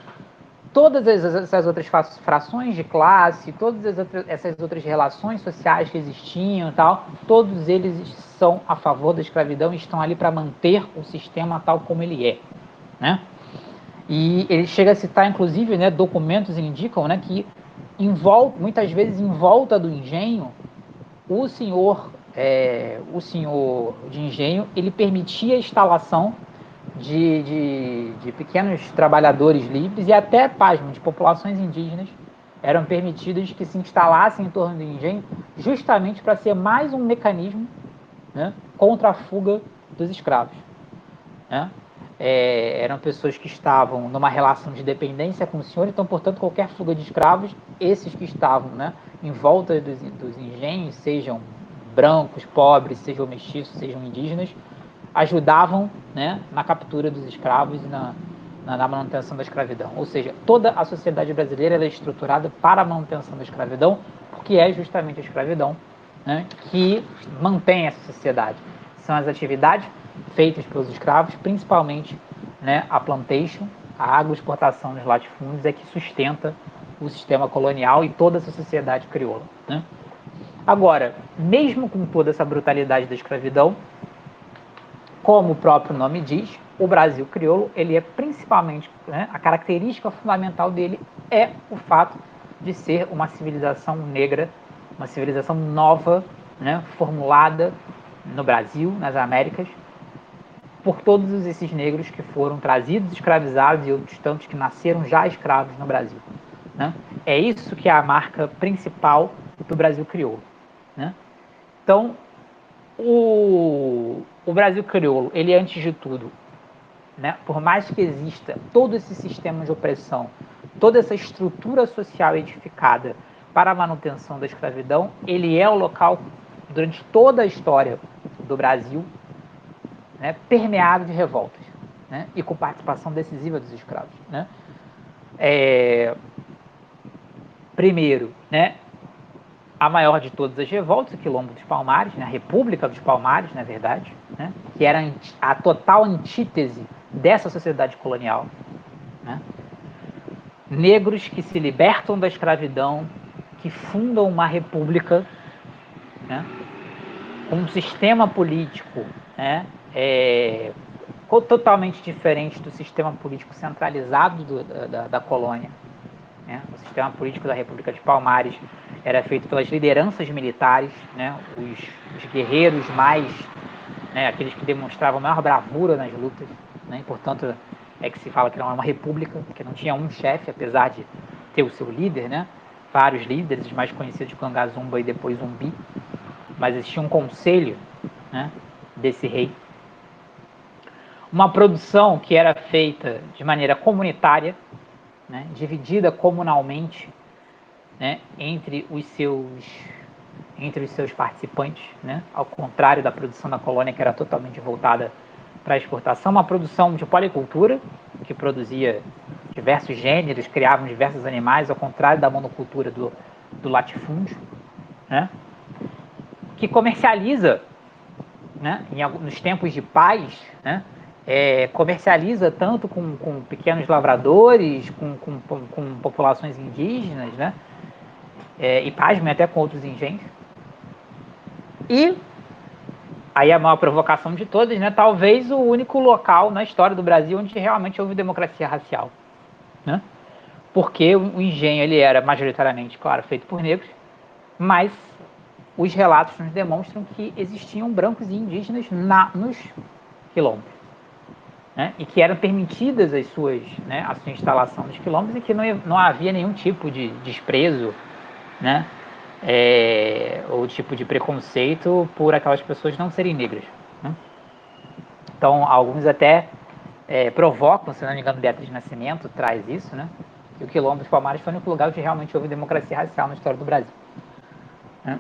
todas essas outras frações de classe, essas outras relações sociais que existiam e tal, todos eles são a favor da escravidão e estão ali para manter o sistema tal como ele é, né? E ele chega a citar, inclusive, né, documentos indicam, né, que muitas vezes em volta do engenho, o senhor de engenho, ele permitia a instalação de pequenos trabalhadores livres e até, pasmo, de populações indígenas eram permitidas que se instalassem em torno do engenho justamente para ser mais um mecanismo, né, contra a fuga dos escravos, né? Eram pessoas que estavam numa relação de dependência com o senhor, então, portanto, qualquer fuga de escravos, esses que estavam, né, em volta dos engenhos, sejam brancos, pobres, sejam mestiços, sejam indígenas, ajudavam, né, na captura dos escravos e na manutenção da escravidão. Ou seja, toda a sociedade brasileira é estruturada para a manutenção da escravidão, porque é justamente a escravidão, né, que mantém essa sociedade. São as atividades feitas pelos escravos, principalmente, né, a plantation, a agroexportação nos latifúndios, é que sustenta o sistema colonial e toda essa sociedade crioula, né? Agora, mesmo com toda essa brutalidade da escravidão, como o próprio nome diz, o Brasil crioulo, ele é principalmente, né, a característica fundamental dele é o fato de ser uma civilização negra, uma civilização nova, né, formulada no Brasil, nas Américas, por todos esses negros que foram trazidos, escravizados e outros tantos que nasceram já escravos no Brasil, né? É isso que é a marca principal do Brasil crioulo, né? Então, o Brasil crioulo, ele antes de tudo, né, por mais que exista todo esse sistema de opressão, toda essa estrutura social edificada para a manutenção da escravidão, ele é o local, durante toda a história do Brasil, né, permeado de revoltas, né, e com participação decisiva dos escravos, né? Primeiro, né, a maior de todas as revoltas, o Quilombo dos Palmares, né, a República dos Palmares, na verdade, né, que era a total antítese dessa sociedade colonial, né? Negros que se libertam da escravidão, que fundam uma república, né, com um sistema político, né, totalmente diferente do sistema político centralizado da colônia, né? O sistema político da República de Palmares era feito pelas lideranças militares, né? Os guerreiros mais, né, aqueles que demonstravam maior bravura nas lutas, né? E, portanto, é que se fala que era uma república, que não tinha um chefe, apesar de ter o seu líder, né? Vários líderes, os mais conhecidos como Cangazumba e depois Zumbi, mas existia um conselho, né, desse rei. Uma produção que era feita de maneira comunitária, né, dividida comunalmente, né, entre os seus participantes, né, ao contrário da produção da colônia, que era totalmente voltada para a exportação. Uma produção de policultura, que produzia diversos gêneros, criavam diversos animais, ao contrário da monocultura do latifúndio, né, que comercializa, né, nos tempos de paz, né, comercializa tanto com pequenos lavradores, com populações indígenas, né, e pasmem até com outros engenhos. E aí a maior provocação de todas, né, talvez o único local na história do Brasil onde realmente houve democracia racial, né? Porque o engenho ele era majoritariamente, claro, feito por negros, mas os relatos nos demonstram que existiam brancos e indígenas nos quilombos, né? E que eram permitidas a sua instalação nos quilombos e que não havia nenhum tipo de desprezo, né, ou tipo de preconceito por aquelas pessoas não serem negras, né? Então, alguns até provocam, se não me engano, Beatriz Nascimento traz isso, né? Que o Quilombo dos Palmares foi o único lugar onde realmente houve democracia racial na história do Brasil, né?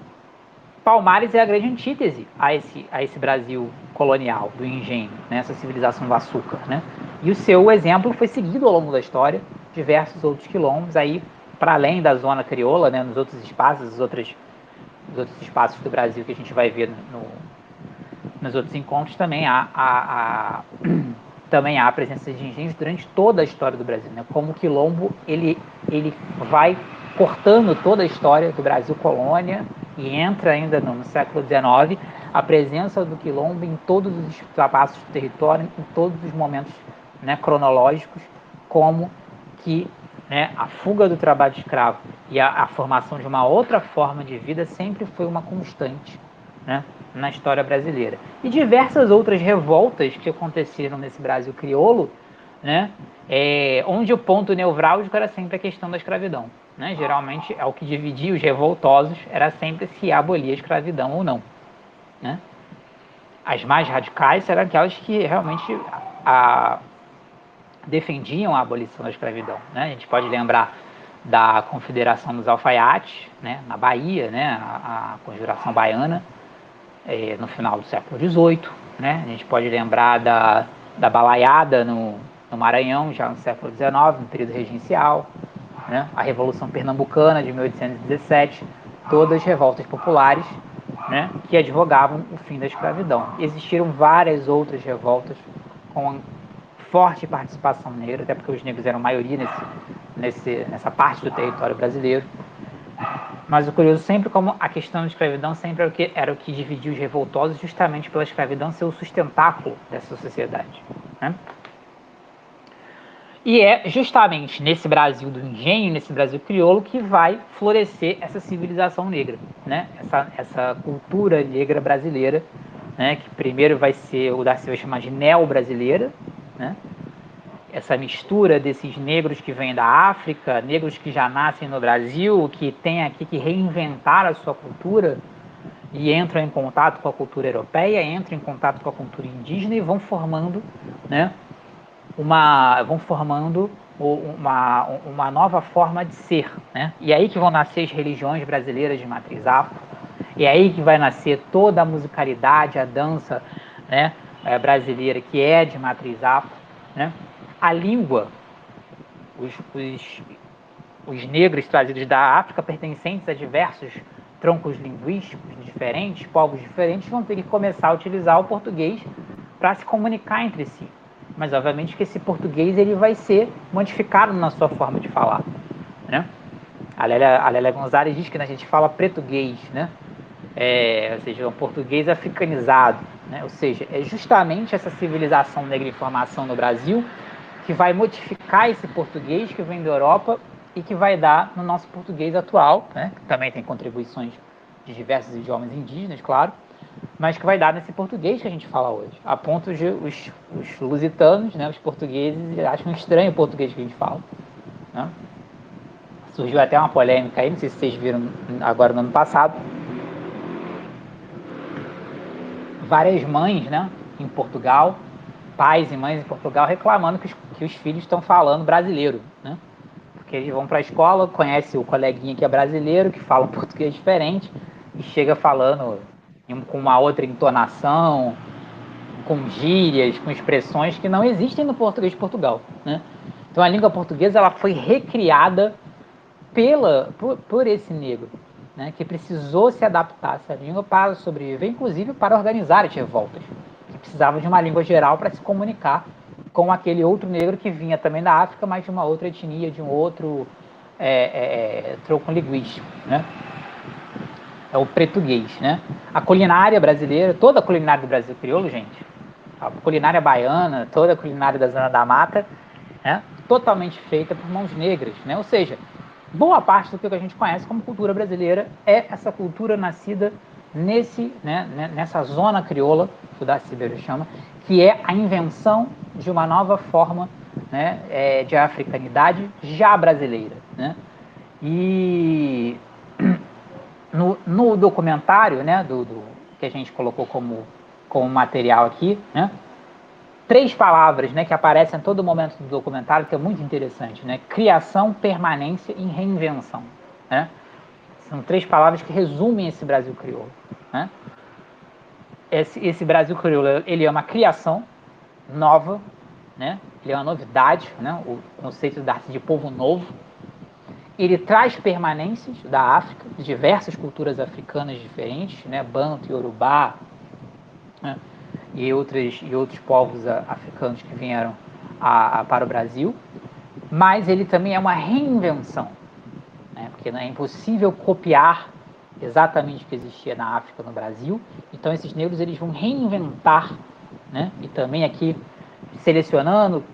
Palmares é a grande antítese a esse Brasil colonial, do engenho, né? Essa civilização do açúcar, né? E o seu exemplo foi seguido ao longo da história, diversos outros quilombos, aí para além da zona crioula, né? Nos outros espaços, os outros espaços do Brasil que a gente vai ver nos outros encontros também também há a presença de indígenas durante toda a história do Brasil, né? Como o quilombo ele vai cortando toda a história do Brasil colônia e entra ainda no século XIX a presença do quilombo em todos os espaços do território, em todos os momentos, né, cronológicos, como que, né, a fuga do trabalho escravo e a formação de uma outra forma de vida sempre foi uma constante, né, na história brasileira. E diversas outras revoltas que aconteceram nesse Brasil crioulo, né, onde o ponto nevrálgico era sempre a questão da escravidão. Né? Geralmente, o que dividia os revoltosos era sempre se abolia a escravidão ou não. Né? As mais radicais eram aquelas que realmente defendiam a abolição da escravidão. Né? A gente pode lembrar da Confederação dos Alfaiates, né, na Bahia, né, a Conjuração Baiana, no final do século XVIII. Né? A gente pode lembrar da Balaiada no Maranhão, já no século XIX, no período regencial, né? A Revolução Pernambucana de 1817, todas revoltas populares, né, que advogavam o fim da escravidão. Existiram várias outras revoltas com forte participação negra, até porque os negros eram maioria nessa parte do território brasileiro. Mas o curioso sempre como a questão da escravidão sempre era o que dividia os revoltosos, justamente pela escravidão ser o sustentáculo dessa sociedade. Né? E é justamente nesse Brasil do engenho, nesse Brasil crioulo, que vai florescer essa civilização negra, né? Essa cultura negra brasileira, né? Que primeiro vai ser, o Darcy vai chamar de neo-brasileira, né? Essa mistura desses negros que vêm da África, negros que já nascem no Brasil, que têm aqui que reinventar a sua cultura e entram em contato com a cultura europeia, entram em contato com a cultura indígena e vão formando, né? Vão formando uma nova forma de ser, né? E é aí que vão nascer as religiões brasileiras de matriz afro, e é aí que vai nascer toda a musicalidade, a dança, né, brasileira que é de matriz afro, né? A língua, os negros trazidos da África, pertencentes a diversos troncos linguísticos diferentes, povos diferentes, vão ter que começar a utilizar o português para se comunicar entre si. Mas, obviamente, que esse português ele vai ser modificado na sua forma de falar. Né? A Lélia Gonzalez diz que a gente fala pretuguês, né? Ou seja, um português africanizado. Né? Ou seja, é justamente essa civilização negra em formação no Brasil que vai modificar esse português que vem da Europa e que vai dar no nosso português atual, né? Que também tem contribuições de diversos idiomas indígenas, claro, mas que vai dar nesse português que a gente fala hoje. A ponto de os lusitanos, né, os portugueses, acham estranho o português que a gente fala. Né? Surgiu até uma polêmica aí, não sei se vocês viram agora no ano passado. Várias mães, né, em Portugal, pais e mães em Portugal reclamando que os filhos estão falando brasileiro, né? Porque eles vão para a escola, conhece o coleguinha que é brasileiro, que fala um português diferente, e chega falando com uma outra entonação, com gírias, com expressões que não existem no português de Portugal. Né? Então a língua portuguesa ela foi recriada por esse negro, né? Que precisou se adaptar a essa língua para sobreviver, inclusive para organizar as revoltas, que precisava de uma língua geral para se comunicar com aquele outro negro que vinha também da África, mas de uma outra etnia, de um outro tronco linguístico, né? É o português, né? A culinária brasileira, toda a culinária do Brasil crioulo, gente, a culinária baiana, toda a culinária da Zona da Mata, né? Totalmente feita por mãos negras, né? Ou seja, boa parte do que a gente conhece como cultura brasileira é essa cultura nascida nessa zona crioula, que o Darcy Ribeiro chama, que é a invenção de uma nova forma, né, de africanidade já brasileira. Né? E no documentário, né, que a gente colocou como material aqui, né, 3 palavras, né, que aparecem a todo momento do documentário, que é muito interessante, né? Criação, permanência e reinvenção. Né? São 3 palavras que resumem esse Brasil crioulo. Né? Esse Brasil crioulo, ele é uma criação nova, né? Ele é uma novidade, né? O conceito de povo novo. Ele traz permanências da África, de diversas culturas africanas diferentes, né? Banto, Yorubá, né? e outros povos africanos que vieram para o Brasil, mas ele também é uma reinvenção, né? Porque é impossível copiar exatamente o que existia na África no Brasil, então esses negros eles vão reinventar, né? E também aqui selecionando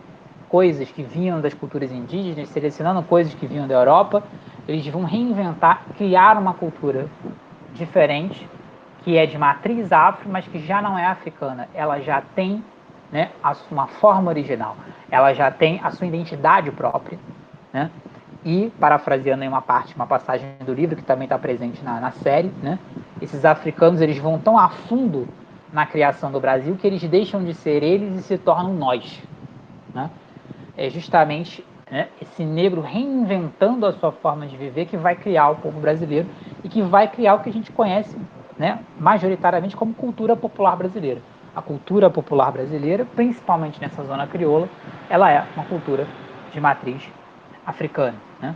coisas que vinham das culturas indígenas, selecionando coisas que vinham da Europa, eles vão reinventar, criar uma cultura diferente, que é de matriz afro, mas que já não é africana. Ela já tem, né, uma forma original, ela já tem a sua identidade própria, né? E, parafraseando em uma passagem do livro, que também está presente na série, né? Esses africanos eles vão tão a fundo na criação do Brasil que eles deixam de ser eles e se tornam nós, né? É justamente, né, esse negro reinventando a sua forma de viver que vai criar o povo brasileiro e que vai criar o que a gente conhece, né, majoritariamente como cultura popular brasileira. A cultura popular brasileira, principalmente nessa zona crioula, ela é uma cultura de matriz africana, né?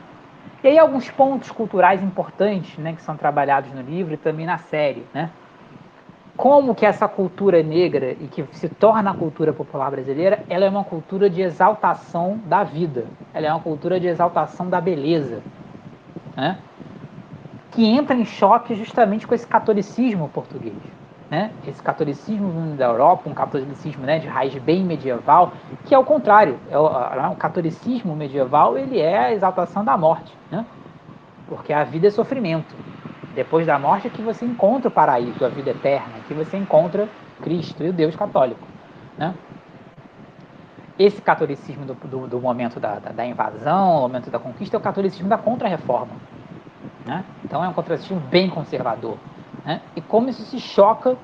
E aí alguns pontos culturais importantes, né, que são trabalhados no livro e também na série, né? Como que essa cultura negra e que se torna a cultura popular brasileira, ela é uma cultura de exaltação da vida, ela é uma cultura de exaltação da beleza, né? Que entra em choque justamente com esse catolicismo português, né? Esse catolicismo vindo da Europa, um catolicismo, né, de raiz bem medieval, que é o contrário, o catolicismo medieval ele é a exaltação da morte, né? Porque a vida é sofrimento. Depois da morte é que você encontra o paraíso, a vida eterna, que você encontra Cristo e o Deus católico, né? Esse catolicismo do momento da invasão, do momento da conquista, é o catolicismo da contra-reforma, né? Então é um catolicismo bem conservador, né? E como isso se choca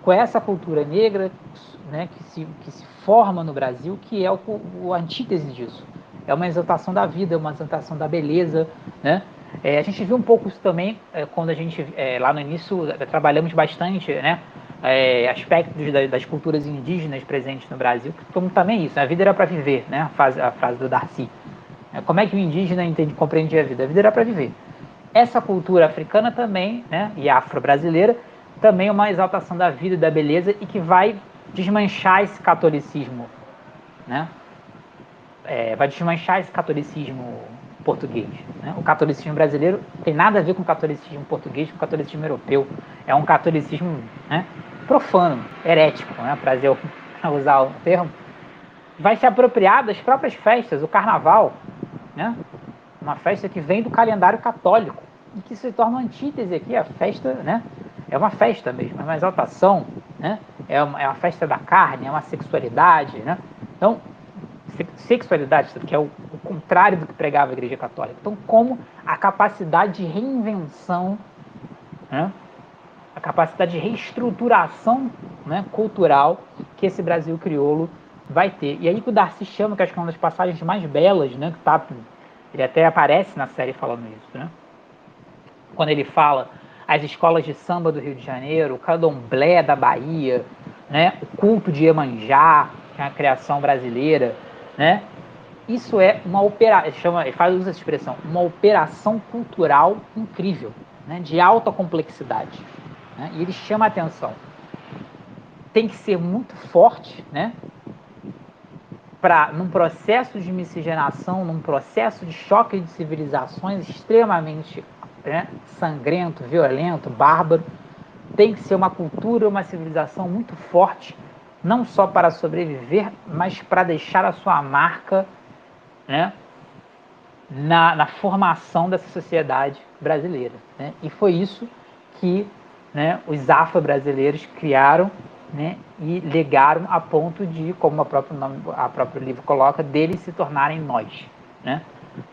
com essa cultura negra, né, que se forma no Brasil, que é o antítese disso. É uma exaltação da vida, uma exaltação da beleza, né? A gente viu um pouco isso também quando a gente, lá no início, trabalhamos bastante, né, aspectos das culturas indígenas presentes no Brasil, como também isso, né? A vida era para viver, né? A frase do Darcy. Como é que o indígena compreendia a vida? A vida era para viver. Essa cultura africana também, né, e afro-brasileira, também é uma exaltação da vida e da beleza e que vai desmanchar esse catolicismo, né? Vai desmanchar esse catolicismo português, né? O catolicismo brasileiro tem nada a ver com o catolicismo português, com o catolicismo europeu. É um catolicismo, né, profano, herético, né, para usar o termo. Vai se apropriar das próprias festas, o carnaval, né? Uma festa que vem do calendário católico e que se torna uma antítese aqui, a festa, né? É uma festa mesmo, é uma exaltação, né? É uma festa da carne, é uma sexualidade, né? Então, sexualidade, que é o contrário do que pregava a Igreja Católica. Então, como a capacidade de reinvenção, né? A capacidade de reestruturação, né, cultural que esse Brasil crioulo vai ter. E aí que o Darcy chama, que acho que é uma das passagens mais belas, né, que tá, ele até aparece na série falando isso, né? Quando ele fala as escolas de samba do Rio de Janeiro, o candomblé da Bahia, né, o culto de Iemanjá, que é a criação brasileira, né? Isso é uma operação, ele usa essa expressão, uma operação cultural incrível, né, de alta complexidade, né? E ele chama a atenção. Tem que ser muito forte, né, num processo de miscigenação, num processo de choque de civilizações extremamente, né, sangrento, violento, bárbaro, tem que ser uma cultura, uma civilização muito forte, não só para sobreviver, mas para deixar a sua marca, né, na formação dessa sociedade brasileira, né? E foi isso que, né, os afro-brasileiros criaram, né, e legaram a ponto de, como o próprio livro coloca, deles se tornarem nós, né?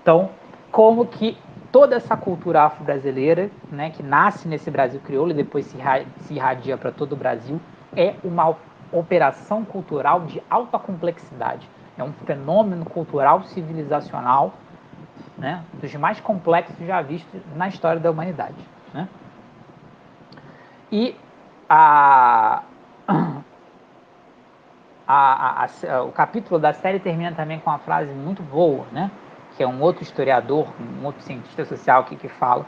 Então, como que toda essa cultura afro-brasileira, né, que nasce nesse Brasil crioulo e depois se irradia para todo o Brasil, é uma operação cultural de alta complexidade, é um fenômeno cultural civilizacional, né, dos mais complexos já vistos na história da humanidade, né? E o capítulo da série termina também com uma frase muito boa, né, que é um outro historiador, um outro cientista social que fala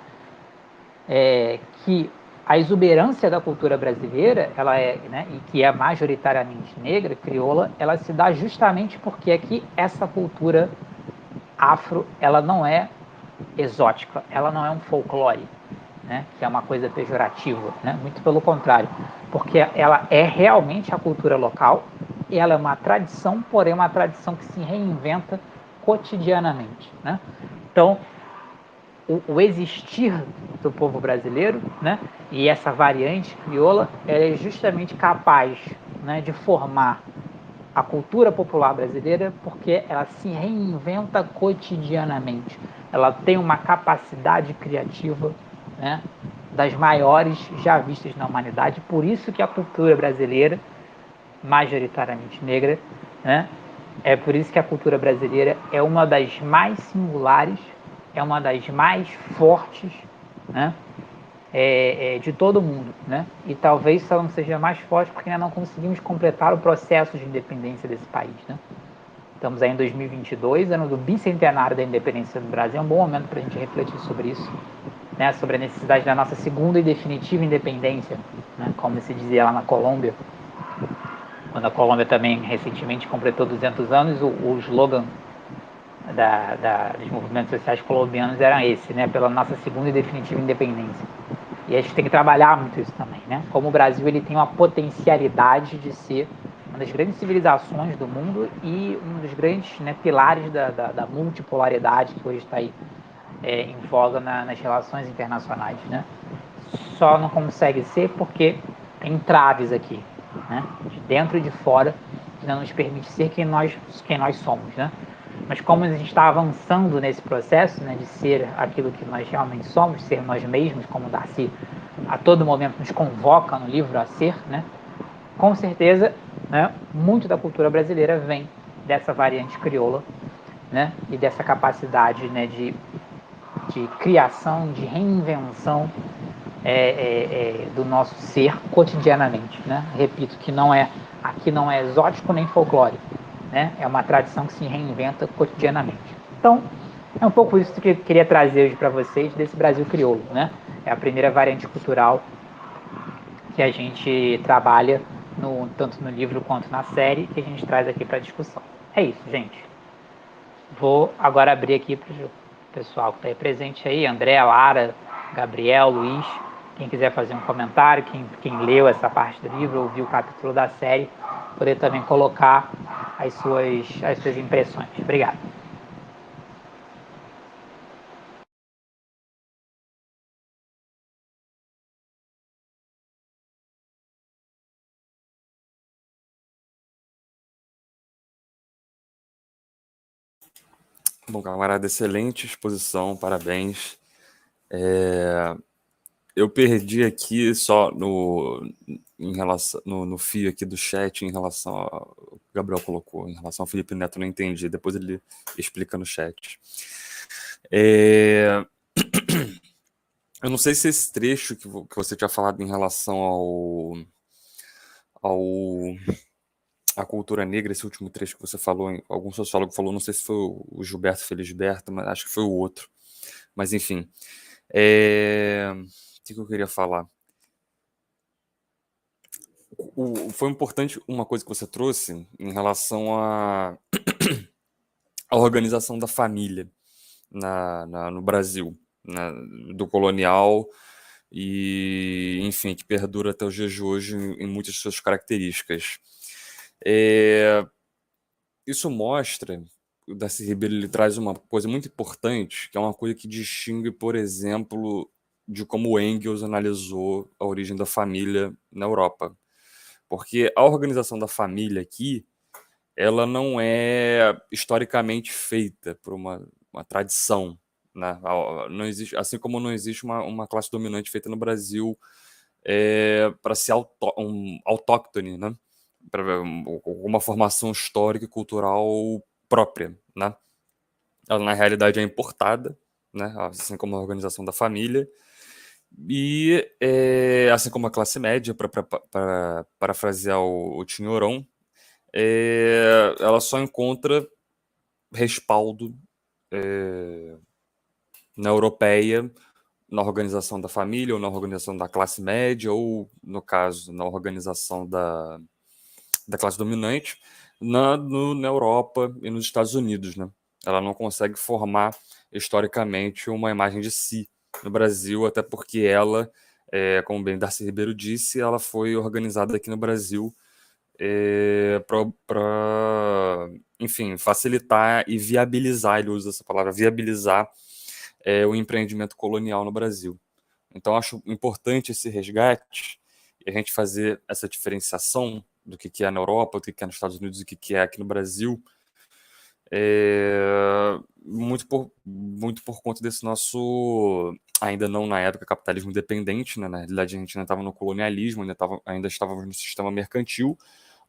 que a exuberância da cultura brasileira, ela é, né, e que é majoritariamente negra, crioula, ela se dá justamente porque aqui essa cultura afro, ela não é exótica, ela não é um folclore, né, que é uma coisa pejorativa, né, muito pelo contrário, porque ela é realmente a cultura local, e ela é uma tradição, porém uma tradição que se reinventa cotidianamente, né? Então, o existir do povo brasileiro, né, e essa variante crioula, ela é justamente capaz, né, de formar a cultura popular brasileira, porque ela se reinventa cotidianamente. Ela tem uma capacidade criativa, né, das maiores já vistas na humanidade. Por isso que a cultura brasileira, majoritariamente negra, né, é por isso que a cultura brasileira é uma das mais singulares, é uma das mais fortes, né, de todo mundo, né? E talvez só não seja mais forte porque ainda não conseguimos completar o processo de independência desse país, né? Estamos aí em 2022, ano do bicentenário da independência do Brasil. É um bom momento para a gente refletir sobre isso, né? Sobre a necessidade da nossa segunda e definitiva independência, né? Como se dizia lá na Colômbia, quando a Colômbia também recentemente completou 200 anos, o slogan dos movimentos sociais colombianos era esse, né? Pela nossa segunda e definitiva independência. E a gente tem que trabalhar muito isso também, né? Como o Brasil ele tem uma potencialidade de ser uma das grandes civilizações do mundo e um dos grandes, né, pilares da multipolaridade que hoje está aí em voga nas relações internacionais, né? Só não consegue ser porque tem traves aqui, né? De dentro e de fora, que não nos permite ser quem nós somos, né? Mas como a gente está avançando nesse processo, né, de ser aquilo que nós realmente somos, ser nós mesmos, como o Darcy a todo momento nos convoca no livro a ser, né? Com certeza, né, muito da cultura brasileira vem dessa variante crioula, né? E dessa capacidade, né, de criação, de reinvenção do nosso ser cotidianamente, né? Repito que aqui não é exótico nem folclórico, né? É uma tradição que se reinventa cotidianamente. Então, é um pouco isso que eu queria trazer hoje para vocês desse Brasil crioulo, né? É a primeira variante cultural que a gente trabalha tanto no livro quanto na série que a gente traz aqui para discussão. É isso, gente. Vou agora abrir aqui para o pessoal que está aí presente aí, André, Lara, Gabriel, Luiz, quem quiser fazer um comentário, quem leu essa parte do livro, ouviu o capítulo da série, poder também colocar as suas impressões. Obrigado. Bom, camarada, excelente exposição, parabéns. Eu perdi aqui só em relação no fio aqui do chat em relação ao que o Gabriel colocou, em relação ao Felipe Neto, não entendi. Depois ele explica no chat. Eu não sei se esse trecho que você tinha falado em relação ao a cultura negra, esse último trecho que você falou, algum sociólogo falou, não sei se foi o Gilberto Felisberto, mas acho que foi o outro. Mas enfim, o que eu queria falar? Foi importante uma coisa que você trouxe em relação à organização da família no Brasil, né, do colonial e, enfim, que perdura até os dias de hoje em muitas de suas características. Isso mostra, o Darcy Ribeiro ele traz uma coisa muito importante, que é uma coisa que distingue, por exemplo, de como Engels analisou a origem da família na Europa. Porque a organização da família aqui, ela não é historicamente feita por uma tradição, né? Não existe, assim como não existe uma classe dominante feita no Brasil para ser autóctone, né? Para uma formação histórica e cultural própria, né? Ela na realidade é importada, né? Assim como a organização da família e assim como a classe média, para parafrasear o Tinhoron, ela só encontra respaldo na europeia na organização da família, ou na organização da classe média, ou, no caso, na organização da classe dominante, na Europa e nos Estados Unidos, né? Ela não consegue formar, historicamente, uma imagem de si no Brasil, até porque ela, como bem Darcy Ribeiro disse, ela foi organizada aqui no Brasil para, enfim, facilitar e viabilizar, ele usa essa palavra, viabilizar o empreendimento colonial no Brasil. Então, acho importante esse resgate e a gente fazer essa diferenciação do que é na Europa, do que é nos Estados Unidos e o que é aqui no Brasil, muito por conta desse nosso, ainda não na época, capitalismo independente, né? Na realidade, a gente ainda estava no colonialismo, ainda estávamos no sistema mercantil,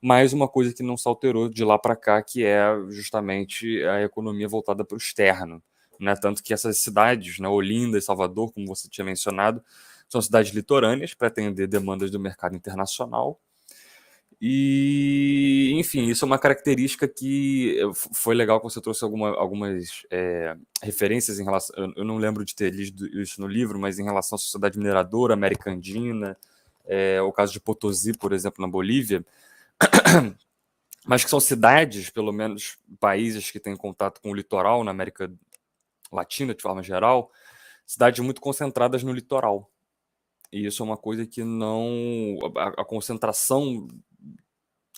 mas uma coisa que não se alterou de lá para cá, que é justamente a economia voltada para o externo. Né? Tanto que essas cidades, né, Olinda e Salvador, como você tinha mencionado, são cidades litorâneas para atender demandas do mercado internacional. E, enfim, isso é uma característica que foi legal que você trouxe algumas referências em relação. Eu não lembro de ter lido isso no livro, mas em relação à sociedade mineradora, América Andina, o caso de Potosí, por exemplo, na Bolívia, mas que são cidades, pelo menos países que têm contato com o litoral na América Latina, de forma geral, cidades muito concentradas no litoral. E isso é uma coisa que não... A concentração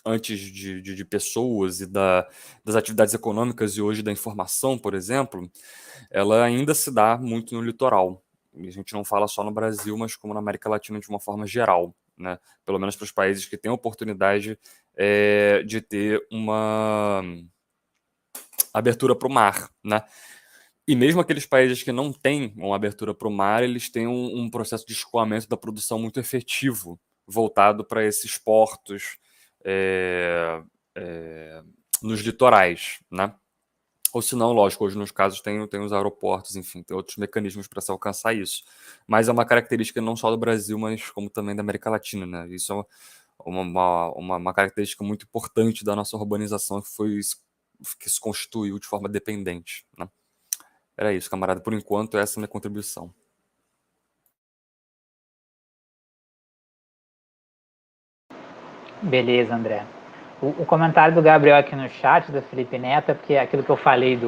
antes de pessoas e das atividades econômicas e hoje da informação, por exemplo, ela ainda se dá muito no litoral. E a gente não fala só no Brasil, mas como na América Latina de uma forma geral, né? Pelo menos para os países que têm a oportunidade de ter uma abertura para o mar, né? E mesmo aqueles países que não têm uma abertura para o mar, eles têm um processo de escoamento da produção muito efetivo, voltado para esses portos nos litorais, né? Ou se não, lógico, hoje nos casos tem os aeroportos, enfim, tem outros mecanismos para se alcançar isso. Mas é uma característica não só do Brasil, mas como também da América Latina, né? Isso é uma característica muito importante da nossa urbanização que se constituiu de forma dependente, né? Era isso, camarada. Por enquanto, essa é a minha contribuição. Beleza, André. O comentário do Gabriel aqui no chat, do Felipe Neto, é porque é aquilo que eu falei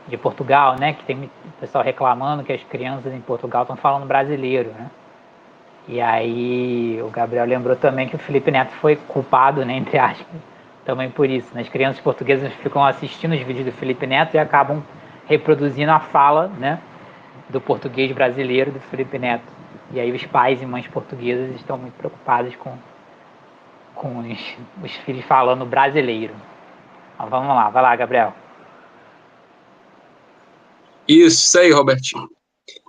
de Portugal, né? Que tem pessoal reclamando que as crianças em Portugal estão falando brasileiro, né? E aí o Gabriel lembrou também que o Felipe Neto foi culpado, né, entre aspas, também por isso. Né? As crianças portuguesas ficam assistindo os vídeos do Felipe Neto e acabam reproduzindo a fala, né, do português brasileiro do Felipe Neto. E aí os pais e mães portuguesas estão muito preocupados com os filhos falando brasileiro. Então, vamos lá, vai lá, Gabriel. Isso aí, Robertinho.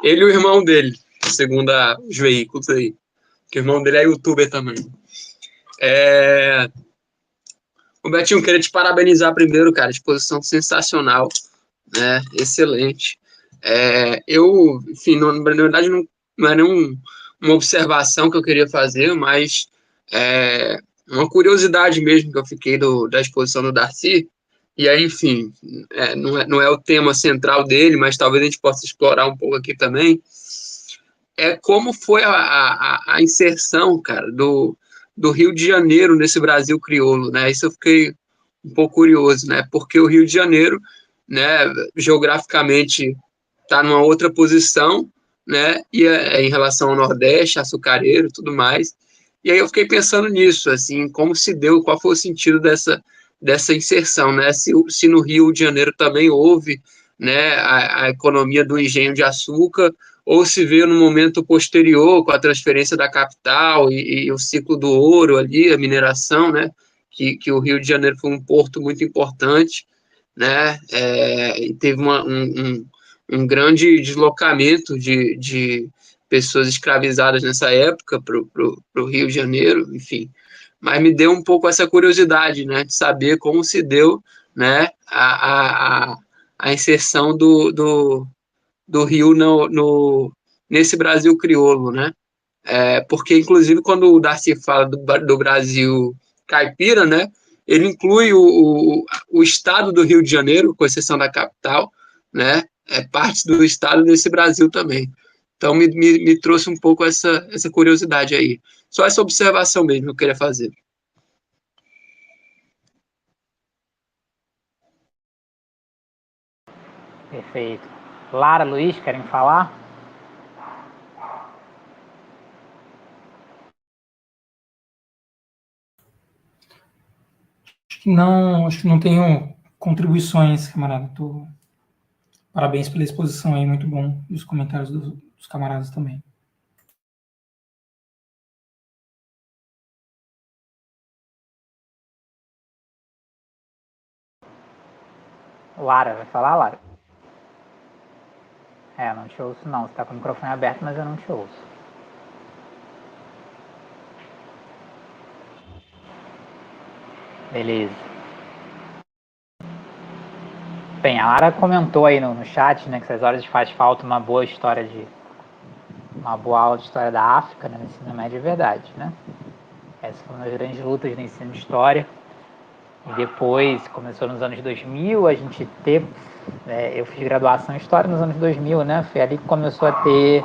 Ele e o irmão dele, segundo os veículos aí. Que o irmão dele é youtuber também. Robertinho, queria te parabenizar primeiro, cara. Exposição sensacional, né? Excelente. Enfim, na verdade, não é uma observação que eu queria fazer, mas uma curiosidade mesmo que eu fiquei da exposição do Darcy. E aí, enfim, não é o tema central dele, mas talvez a gente possa explorar um pouco aqui também. Como foi a inserção, cara, do Rio de Janeiro nesse Brasil crioulo, né? Isso eu fiquei um pouco curioso, né? Porque o Rio de Janeiro, né, geograficamente está numa outra posição, né? E em relação ao Nordeste, açucareiro, tudo mais. E aí eu fiquei pensando nisso, assim, como se deu, qual foi o sentido dessa inserção, né? Se no Rio de Janeiro também houve, né, a economia do engenho de açúcar, ou se veio no momento posterior, com a transferência da capital e o ciclo do ouro ali, a mineração, né? Que o Rio de Janeiro foi um porto muito importante, né? E teve um grande deslocamento de pessoas escravizadas nessa época para o Rio de Janeiro, enfim. Mas me deu um pouco essa curiosidade, né, de saber como se deu, né, a inserção do Rio nesse Brasil crioulo, né? Porque, inclusive, quando o Darcy fala do Brasil caipira, né, ele inclui o estado do Rio de Janeiro, com exceção da capital, né, parte do estado desse Brasil também. Então me trouxe um pouco essa curiosidade aí. Só essa observação mesmo que eu queria fazer. Perfeito. Lara, Luiz, querem falar? Acho que não tenho contribuições, camarada. Parabéns pela exposição aí, muito bom. E os comentários dos camaradas também. Lara, vai falar, Lara? Não te ouço não. Você tá com o microfone aberto, mas eu não te ouço. Beleza. Bem, a Lara comentou aí no chat, né, que essas horas faz falta uma boa aula de história da África, né, no ensino médio, é verdade, né? Essas foram as grandes lutas do ensino de história. E depois, começou nos anos 2000, a gente teve... eu fiz graduação em História nos anos 2000, né? Foi ali que começou a ter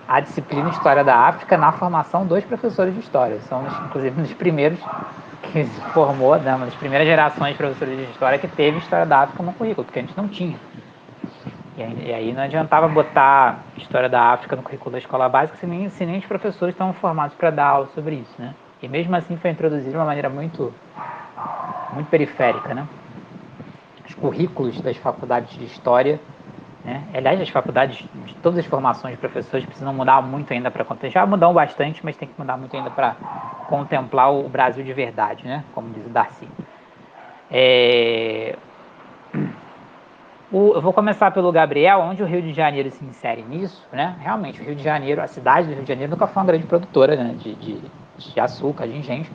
a disciplina História da África na formação dos professores de História. São, inclusive, um dos primeiros que se formou, né, uma das primeiras gerações de professores de História que teve História da África no currículo, porque a gente não tinha. E aí não adiantava botar História da África no currículo da escola básica se nem os professores estavam formados para dar aula sobre isso, né? E mesmo assim foi introduzido de uma maneira muito periférica, né? Os currículos das faculdades de História, né? Aliás, as faculdades de todas as formações de professores precisam mudar muito ainda para contemplar. Já mudam bastante, mas tem que mudar muito ainda para contemplar o Brasil de verdade, né? Como diz o Darcy. Eu vou começar pelo Gabriel, onde o Rio de Janeiro se insere nisso, né? Realmente, o Rio de Janeiro, a cidade do Rio de Janeiro nunca foi uma grande produtora, né, de açúcar, de engenhos.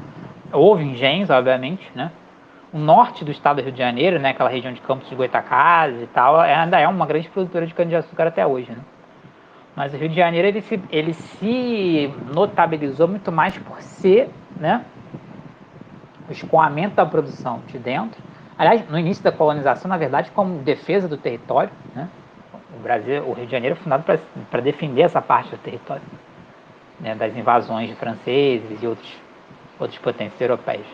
Houve engenhos, obviamente, né? O norte do estado do Rio de Janeiro, né, aquela região de Campos de Goytacazes e tal, ainda é uma grande produtora de cana-de-açúcar até hoje, né? Mas o Rio de Janeiro ele se notabilizou muito mais por ser, né, o escoamento da produção de dentro. Aliás, no início da colonização, na verdade, como defesa do território, né? O Rio de Janeiro é fundado para defender essa parte do território, né, das invasões de franceses e outros potências europeias.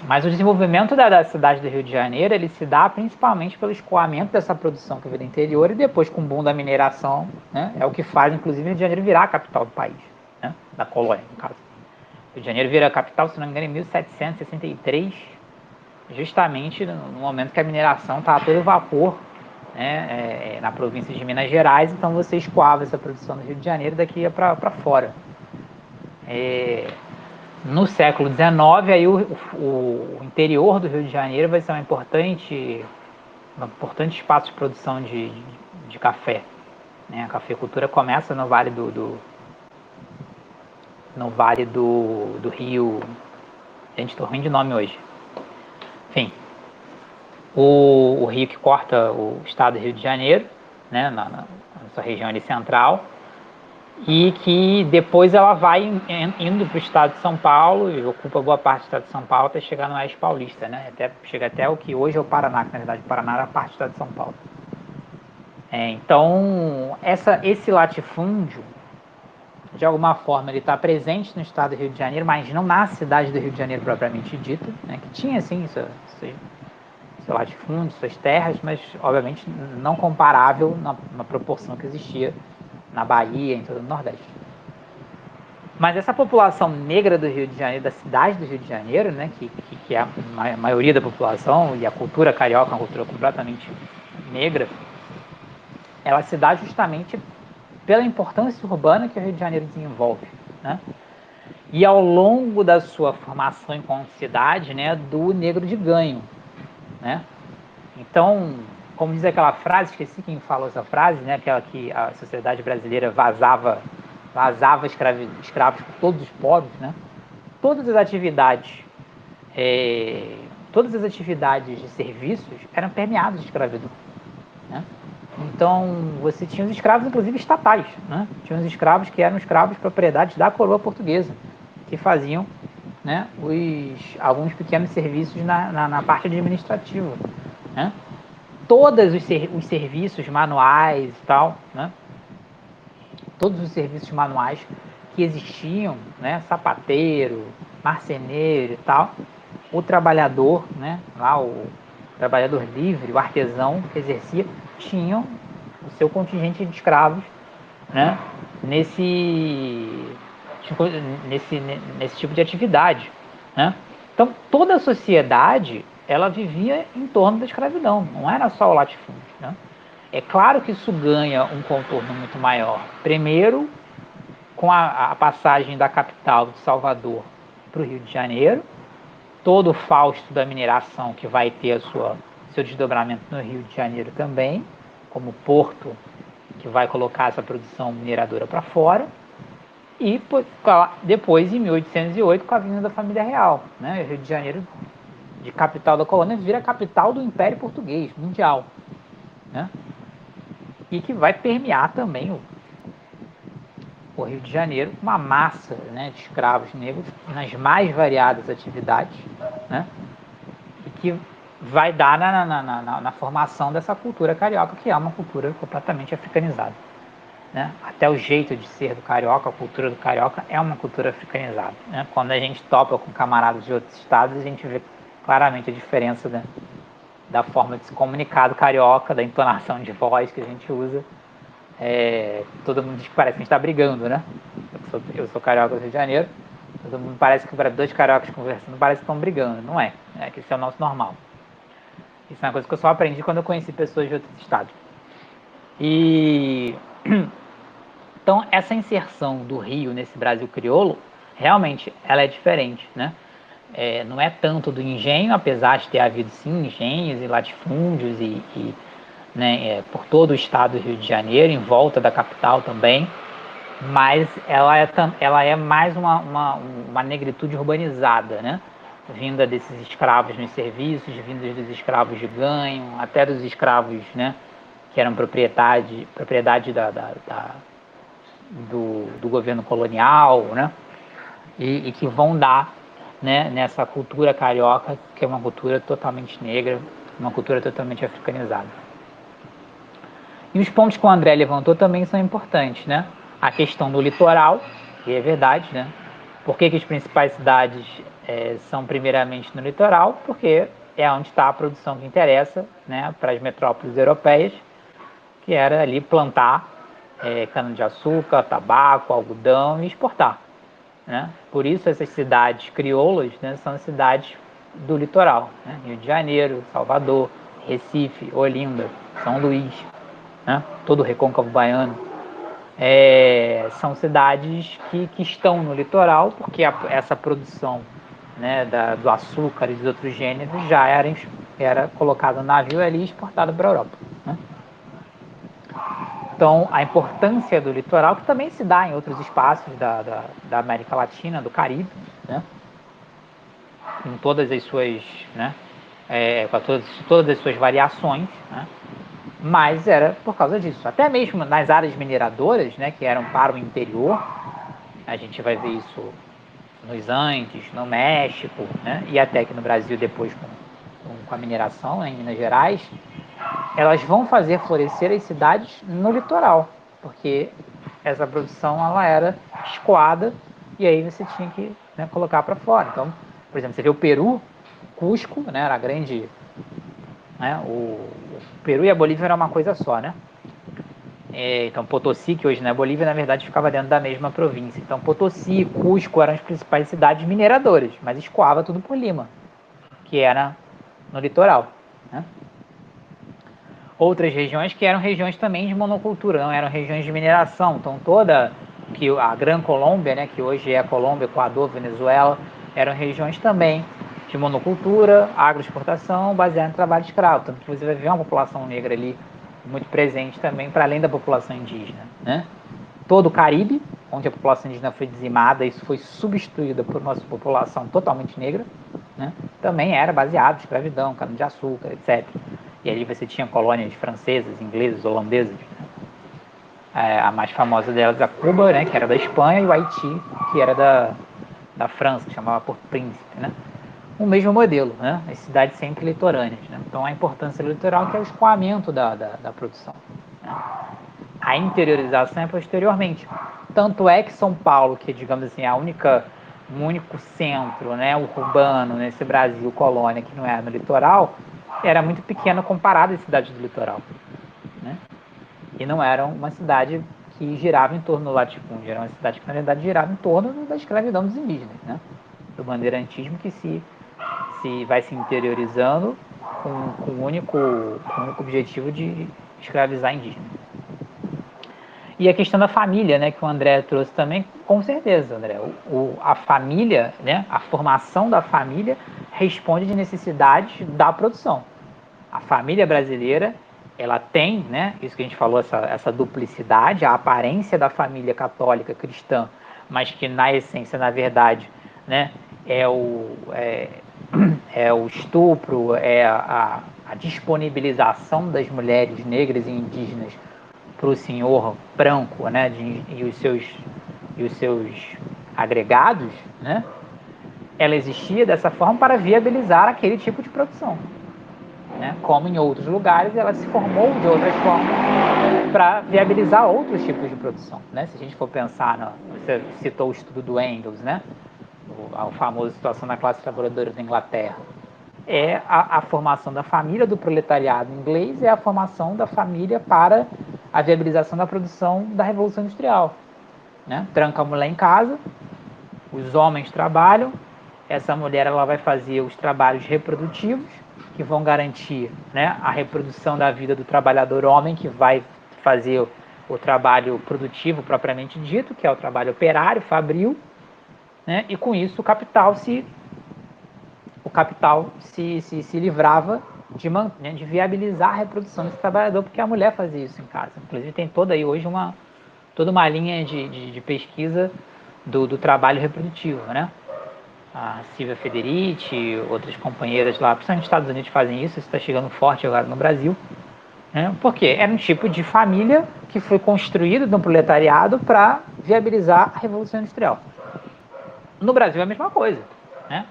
Mas o desenvolvimento da cidade do Rio de Janeiro, ele se dá principalmente pelo escoamento dessa produção que veio do interior e depois com o boom da mineração, né, é o que faz, inclusive, o Rio de Janeiro virar a capital do país, né, da colônia, no caso. O Rio de Janeiro vira a capital, se não me engano, em 1763, justamente no momento que a mineração estava a todo vapor, né, na província de Minas Gerais, então você escoava essa produção do Rio de Janeiro daqui ia para fora. No século XIX, aí o interior do Rio de Janeiro vai ser um importante espaço de produção de café, né? A cafeicultura começa no Vale do Rio. Gente, estou ruim de nome hoje. Enfim, o rio que corta o estado do Rio de Janeiro, né, na sua região ali central, e que depois ela vai indo para o estado de São Paulo e ocupa boa parte do estado de São Paulo até chegar no Oeste Paulista, né? Chega até o que hoje é o Paraná, que na verdade o Paraná era parte do estado de São Paulo. Então, esse latifúndio, de alguma forma, ele está presente no estado do Rio de Janeiro, mas não na cidade do Rio de Janeiro propriamente dita, né? Que tinha, sim, seu latifúndio, suas terras, mas, obviamente, não comparável na proporção que existia na Bahia, em todo o Nordeste. Mas essa população negra do Rio de Janeiro, da cidade do Rio de Janeiro, né, que é a maioria da população, e a cultura carioca é uma cultura completamente negra, ela se dá justamente pela importância urbana que o Rio de Janeiro desenvolve, né? E ao longo da sua formação enquanto cidade, né, do negro de ganho, né? Então, como diz aquela frase, esqueci quem falou essa frase, né, aquela que a sociedade brasileira vazava escravos por todos os poros, né? Todas as atividades de serviços eram permeadas de escravidão, né? Então, você tinha os escravos, inclusive, estatais, né? Tinha os escravos que eram escravos propriedades da coroa portuguesa, que faziam, né, alguns pequenos serviços na parte administrativa, né? todos os serviços manuais e tal, né? Todos os serviços manuais que existiam, né? Sapateiro, marceneiro e tal, o trabalhador, né? Lá o trabalhador livre, o artesão que exercia, tinham o seu contingente de escravos, né? Nesse tipo de atividade, né? Então toda a sociedade ela vivia em torno da escravidão, não era só o latifúndio, né? É claro que isso ganha um contorno muito maior. Primeiro, com a passagem da capital de Salvador para o Rio de Janeiro, todo o fausto da mineração que vai ter seu desdobramento no Rio de Janeiro também, como porto que vai colocar essa produção mineradora para fora, e depois, em 1808, com a vinda da família real, né? O Rio de Janeiro, de capital da colônia, vira capital do Império Português, mundial, né? E que vai permear também o Rio de Janeiro, uma massa, né, de escravos negros nas mais variadas atividades, né? E que vai dar na formação dessa cultura carioca, que é uma cultura completamente africanizada, né? Até o jeito de ser do carioca, a cultura do carioca é uma cultura africanizada, né? Quando a gente topa com camaradas de outros estados, a gente vê claramente a diferença, né, da forma de se comunicar do carioca, da entonação de voz que a gente usa. Todo mundo diz que parece que a gente está brigando, né? Eu sou carioca do Rio de Janeiro, todo mundo parece que dois cariocas conversando parece que estão brigando. Não é, que isso é o nosso normal. Isso é uma coisa que eu só aprendi quando eu conheci pessoas de outros estados. E então essa inserção do Rio nesse Brasil crioulo, realmente ela é diferente, né? Não é tanto do engenho, apesar de ter havido sim engenhos e latifúndios né, por todo o estado do Rio de Janeiro, em volta da capital também, mas ela é mais uma negritude urbanizada, né? Vinda desses escravos nos serviços, vinda dos escravos de ganho, até dos escravos, né, que eram propriedade do governo colonial, né? E que vão dar, né, nessa cultura carioca, que é uma cultura totalmente negra, uma cultura totalmente africanizada. E os pontos que o André levantou também são importantes, né? A questão do litoral, que é verdade, né? Por que as principais cidades são primeiramente no litoral? Porque é onde está a produção que interessa, né, para as metrópoles europeias, que era ali plantar cana-de-açúcar, tabaco, algodão e exportar, né? Por isso essas cidades crioulas, né, são cidades do litoral, né? Rio de Janeiro, Salvador, Recife, Olinda, São Luís, né? Todo o Recôncavo Baiano, são cidades que estão no litoral, porque essa produção, né, do açúcar e dos outros gêneros já era colocada no navio ali e exportada para a Europa, né? Então, a importância do litoral, que também se dá em outros espaços da América Latina, do Caribe, né? Com todas as suas, né, com todas as suas variações, né? Mas era por causa disso. Até mesmo nas áreas mineradoras, né, que eram para o interior, a gente vai ver isso nos Andes, no México, né, e até aqui no Brasil depois com a mineração, né, em Minas Gerais, elas vão fazer florescer as cidades no litoral, porque essa produção ela era escoada e aí você tinha que, né, colocar para fora. Então, por exemplo, você vê o Peru, Cusco, né, era grande, né, o Peru e a Bolívia era uma coisa só, né? Então Potosí, que hoje não é Bolívia, na verdade ficava dentro da mesma província. Então Potosí e Cusco eram as principais cidades mineradoras, mas escoava tudo por Lima, que era no litoral, né? Outras regiões que eram regiões também de monocultura, não eram regiões de mineração. Então a Gran Colômbia, né, que hoje é a Colômbia, Equador, Venezuela, eram regiões também de monocultura, agroexportação, baseada em trabalho escravo. Tanto que você vai ver uma população negra ali muito presente também, para além da população indígena, né? Todo o Caribe, onde a população indígena foi dizimada, isso foi substituído por uma população totalmente negra, né? Também era baseado em escravidão, cana-de-açúcar, etc. E ali você tinha colônias francesas, inglesas, holandesas, né? A mais famosa delas é Cuba, né, que era da Espanha, e o Haiti, que era da França, que chamava Porto Príncipe, né? o mesmo modelo, né? As cidades sempre litorâneas, né? Então a importância litoral que é o escoamento da produção, né? A interiorização é posteriormente. Tanto é que São Paulo, que digamos assim, o único centro, né, urbano nesse Brasil colônia que não é no litoral, era muito pequeno comparado às cidades do litoral, né? E não era uma cidade que girava em torno do latifúndio, era uma cidade que na verdade girava em torno da escravidão dos indígenas, né? Do bandeirantismo que se vai se interiorizando com o único objetivo de escravizar indígenas. E a questão da família, né, que o André trouxe também, com certeza, André. A família, né, a formação da família responde de necessidades da produção. A família brasileira, ela tem, né, isso que a gente falou, essa duplicidade, a aparência da família católica cristã, mas que na essência, na verdade, né, é o estupro, é a disponibilização das mulheres negras e indígenas para o senhor branco, né, e os seus agregados, né, ela existia dessa forma para viabilizar aquele tipo de produção, né, como em outros lugares ela se formou de outras formas para viabilizar outros tipos de produção, né? Se a gente for pensar, você citou o estudo do Engels, né, a famosa situação da classe trabalhadora da Inglaterra, é a formação da família do proletariado inglês, é a formação da família para a viabilização da produção da Revolução Industrial, né? Tranca a mulher em casa, os homens trabalham, essa mulher ela vai fazer os trabalhos reprodutivos, que vão garantir, né, a reprodução da vida do trabalhador homem, que vai fazer o trabalho produtivo propriamente dito, que é o trabalho operário, fabril, né? E com isso o capital se livrava de viabilizar a reprodução desse trabalhador, porque a mulher fazia isso em casa. Inclusive tem toda aí hoje toda uma linha de pesquisa do trabalho reprodutivo, né? A Silvia Federici, outras companheiras lá, principalmente nos Estados Unidos, fazem isso está chegando forte agora no Brasil, né? Porque era um tipo de família que foi construído no proletariado para viabilizar a Revolução Industrial. No Brasil é a mesma coisa, né?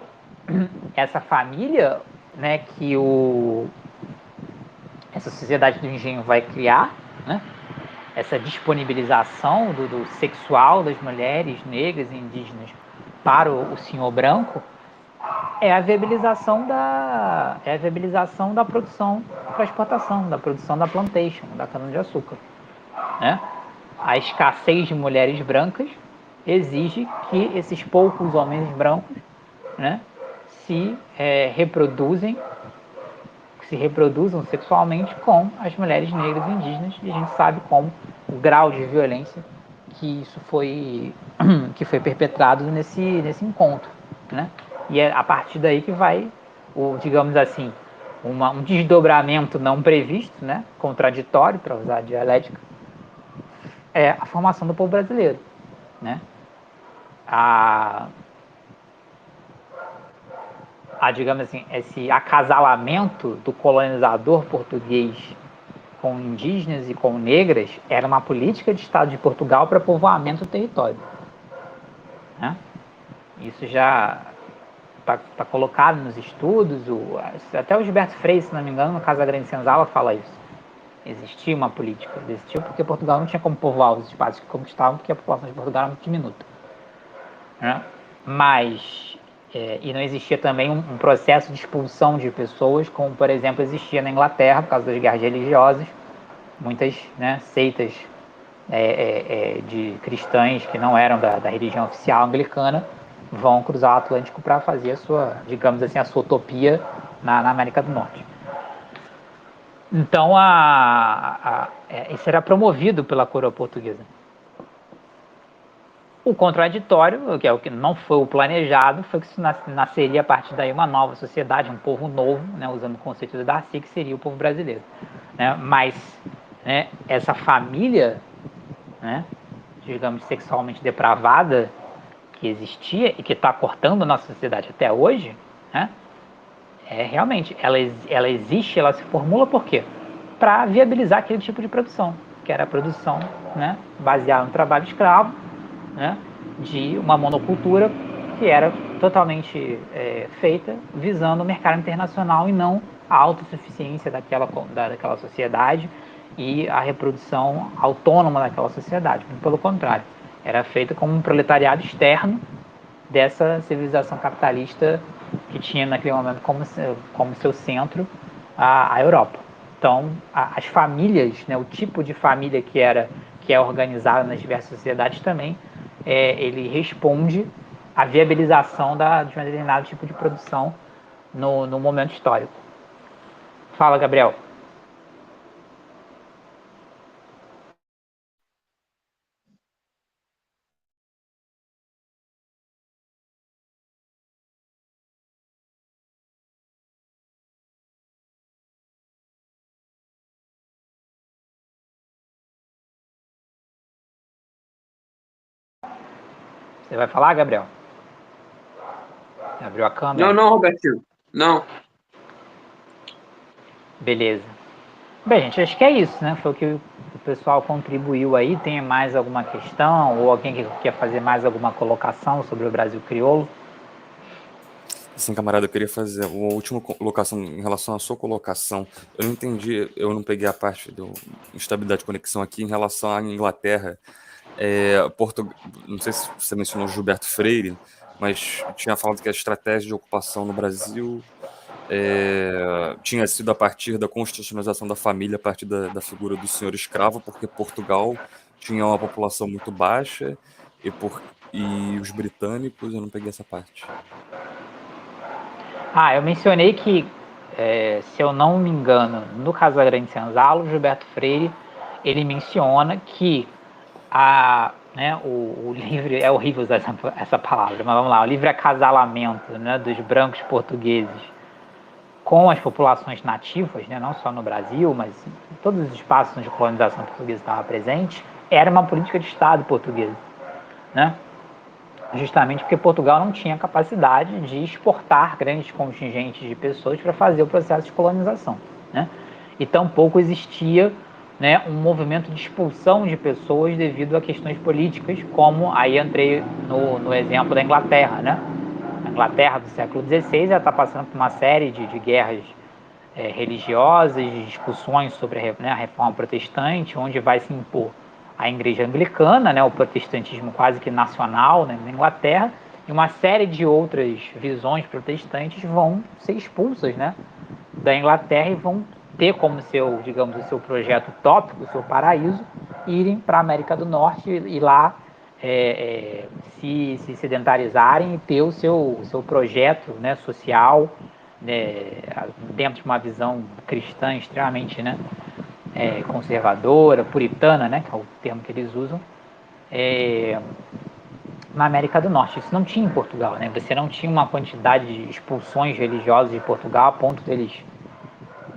Essa família, né, que essa sociedade do engenho vai criar, né, essa disponibilização do sexual das mulheres negras e indígenas para o senhor branco, é a viabilização da produção para exportação, da produção da plantation, da cana-de-açúcar, né? A escassez de mulheres brancas exige que esses poucos homens brancos, né, se reproduzam sexualmente com as mulheres negras e indígenas, e a gente sabe como o grau de violência que isso foi perpetrado nesse encontro, né? E é a partir daí que vai, digamos assim, um desdobramento não previsto, né, contraditório, para usar a dialética, é a formação do povo brasileiro, né? Digamos assim, esse acasalamento do colonizador português com indígenas e com negras era uma política de Estado de Portugal para povoamento do território, né? Isso já está colocado nos estudos, até o Gilberto Frei, se não me engano, no Casa Grande Senzala, fala isso. Existia uma política, existiu porque Portugal não tinha como povoar os espaços que conquistavam, porque a população de Portugal era muito diminuta, né? Mas e não existia também um processo de expulsão de pessoas, como, por exemplo, existia na Inglaterra, por causa das guerras religiosas. Muitas, né, seitas de cristãs que não eram da religião oficial anglicana vão cruzar o Atlântico para fazer a sua, digamos assim, a sua utopia na América do Norte. Então, isso era promovido pela coroa portuguesa. O contraditório, que é o que não foi o planejado, foi que nasceria a partir daí uma nova sociedade, um povo novo, né, usando o conceito de Darcy, que seria o povo brasileiro, né? Mas, né, essa família, né, digamos, sexualmente depravada que existia e que está cortando a nossa sociedade até hoje, né, realmente, ela existe, ela se formula por quê? Para viabilizar aquele tipo de produção, que era a produção, né, baseada no trabalho escravo, né, de uma monocultura que era totalmente feita visando o mercado internacional e não a autossuficiência daquela sociedade e a reprodução autônoma daquela sociedade. Pelo contrário, era feita como um proletariado externo dessa civilização capitalista que tinha naquele momento como seu centro a Europa. Então, as famílias, né, o tipo de família que é organizada nas diversas sociedades também, ele responde à viabilização de um determinado tipo de produção no momento histórico. Fala, Gabriel. Você vai falar, Gabriel? Abriu a câmera? Não, Robertinho. Não. Beleza. Bem, gente, acho que é isso, né? Foi o que o pessoal contribuiu aí. Tem mais alguma questão? Ou alguém que quer fazer mais alguma colocação sobre o Brasil crioulo? Sim, camarada, eu queria fazer uma última colocação em relação à sua colocação. Eu não entendi, eu não peguei a parte da instabilidade de conexão aqui em relação à Inglaterra. Não sei se você mencionou Gilberto Freire, mas tinha falado que a estratégia de ocupação no Brasil tinha sido a partir da constitucionalização da família, a partir da figura do senhor escravo, porque Portugal tinha uma população muito baixa e os britânicos, eu não peguei essa parte. Eu mencionei que, se eu não me engano, no caso da Grande Senzala, Gilberto Freire, ele menciona que o livre, é horrível usar essa palavra, mas vamos lá, o livre acasalamento, né, dos brancos portugueses com as populações nativas, né, não só no Brasil, mas em todos os espaços onde a colonização portuguesa estava presente, era uma política de Estado portuguesa, né? Justamente porque Portugal não tinha capacidade de exportar grandes contingentes de pessoas para fazer o processo de colonização, né? E tampouco existia, né, um movimento de expulsão de pessoas devido a questões políticas, como aí entrei no exemplo da Inglaterra, né? A Inglaterra do século XVI está passando por uma série de guerras religiosas, de discussões sobre a reforma protestante, onde vai se impor a igreja anglicana, né, o protestantismo quase que nacional, né, na Inglaterra, e uma série de outras visões protestantes vão ser expulsas, né, da Inglaterra e vão ter como seu, digamos, o seu projeto utópico, o seu paraíso, irem para a América do Norte e lá se sedentarizarem e ter o seu projeto, né, social, né, dentro de uma visão cristã extremamente, né, conservadora, puritana, né, que é o termo que eles usam, na América do Norte. Isso não tinha em Portugal, né? Você não tinha uma quantidade de expulsões religiosas de Portugal a ponto deles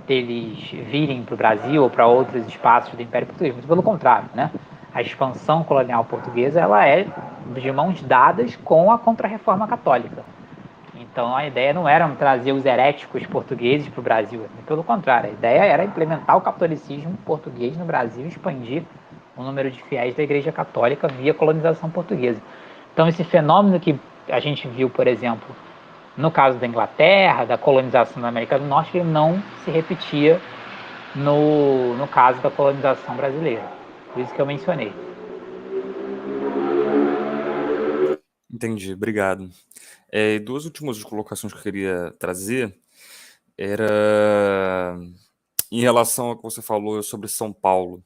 virem para o Brasil ou para outros espaços do Império Português. Muito pelo contrário, né? A expansão colonial portuguesa ela é de mãos dadas com a Contra-Reforma Católica. Então a ideia não era trazer os heréticos portugueses para o Brasil, pelo contrário, a ideia era implementar o catolicismo português no Brasil e expandir o número de fiéis da Igreja Católica via colonização portuguesa. Então esse fenômeno que a gente viu, por exemplo, no caso da Inglaterra, da colonização da América do Norte, ele não se repetia no caso da colonização brasileira. Por isso que eu mencionei. Entendi, obrigado. Duas últimas colocações que eu queria trazer era em relação ao que você falou sobre São Paulo,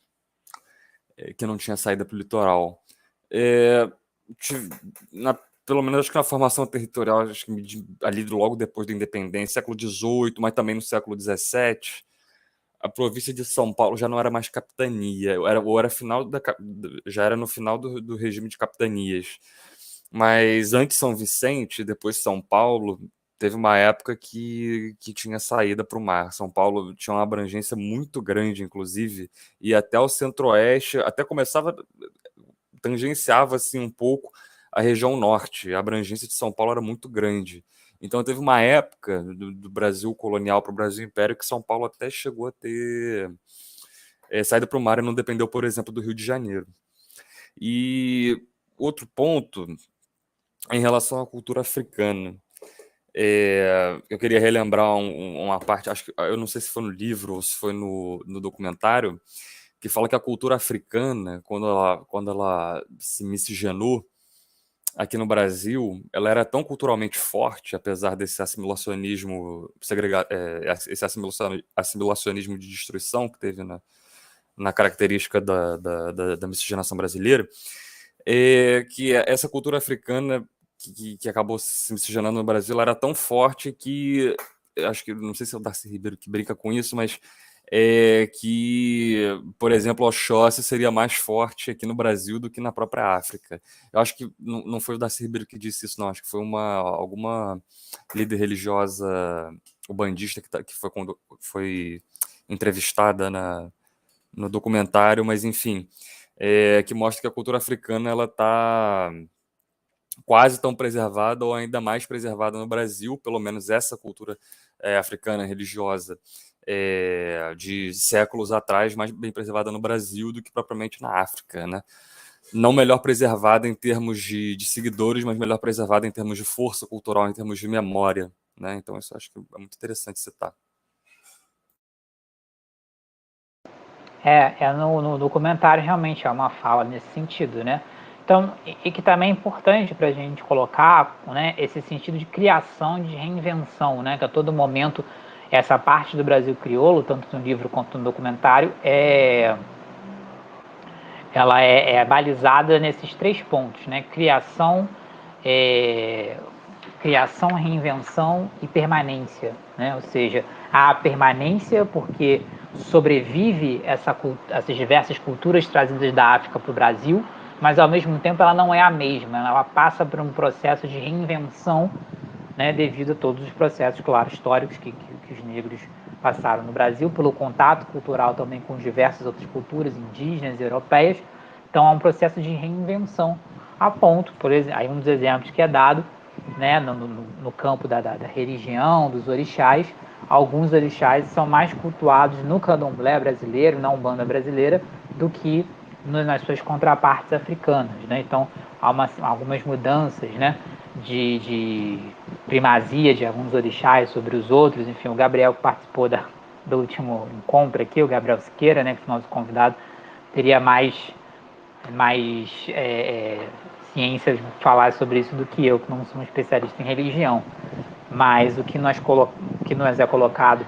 que não tinha saída para o litoral. Pelo menos acho que na formação territorial, acho que ali logo depois da independência, século XVIII, mas também no século XVII, a província de São Paulo já não era mais capitania, já era no final do regime de capitanias. Mas antes São Vicente, depois São Paulo, teve uma época que tinha saída para o mar. São Paulo tinha uma abrangência muito grande, inclusive, e até o centro-oeste, até tangenciava assim um pouco a região norte. A abrangência de São Paulo era muito grande. Então teve uma época do Brasil colonial para o Brasil Império que São Paulo até chegou a ter saída para o mar e não dependeu, por exemplo, do Rio de Janeiro. E outro ponto em relação à cultura africana, eu queria relembrar uma parte, acho que eu não sei se foi no livro ou se foi no documentário, que fala que a cultura africana, quando ela se miscigenou aqui no Brasil, ela era tão culturalmente forte, apesar desse assimilacionismo esse assimilacionismo de destruição que teve na característica da miscigenação brasileira, que essa cultura africana que acabou se miscigenando no Brasil era tão forte que, acho que, não sei se é o Darcy Ribeiro que brinca com isso, mas que, por exemplo, o Oxóssi seria mais forte aqui no Brasil do que na própria África. Eu acho que não foi o Darcy Ribeiro que disse isso, não. Acho que foi alguma líder religiosa ubandista que foi entrevistada no documentário, mas enfim, que mostra que a cultura africana ela está quase tão preservada ou ainda mais preservada no Brasil, pelo menos essa cultura africana religiosa de séculos atrás, mais bem preservada no Brasil do que propriamente na África, né? Não melhor preservada em termos de seguidores, mas melhor preservada em termos de força cultural, em termos de memória, né? Então isso acho que é muito interessante citar. No documentário realmente é uma fala nesse sentido, né? Então, e que também é importante para a gente colocar, né, esse sentido de criação, de reinvenção, né? Que a todo momento essa parte do Brasil crioulo, tanto no livro quanto no documentário, ela é balizada nesses 3 pontos, né? Criação, reinvenção e permanência, né? Ou seja, a permanência porque sobrevive essas diversas culturas trazidas da África para o Brasil, mas ao mesmo tempo ela não é a mesma, ela passa por um processo de reinvenção, né, devido a todos os processos, claro, históricos que os negros passaram no Brasil, pelo contato cultural também com diversas outras culturas indígenas e europeias. Então, há um processo de reinvenção, a ponto, por exemplo, aí um dos exemplos que é dado, né, no campo da religião, dos orixás, alguns orixás são mais cultuados no candomblé brasileiro, na Umbanda brasileira, do que nas suas contrapartes africanas, né? Então, há algumas mudanças, né, de primazia de alguns orixás sobre os outros. Enfim, o Gabriel que participou do último encontro aqui, o Gabriel Siqueira, né, que foi nosso convidado, teria mais ciências falar sobre isso do que eu, que não sou um especialista em religião. Mas o que nos é colocado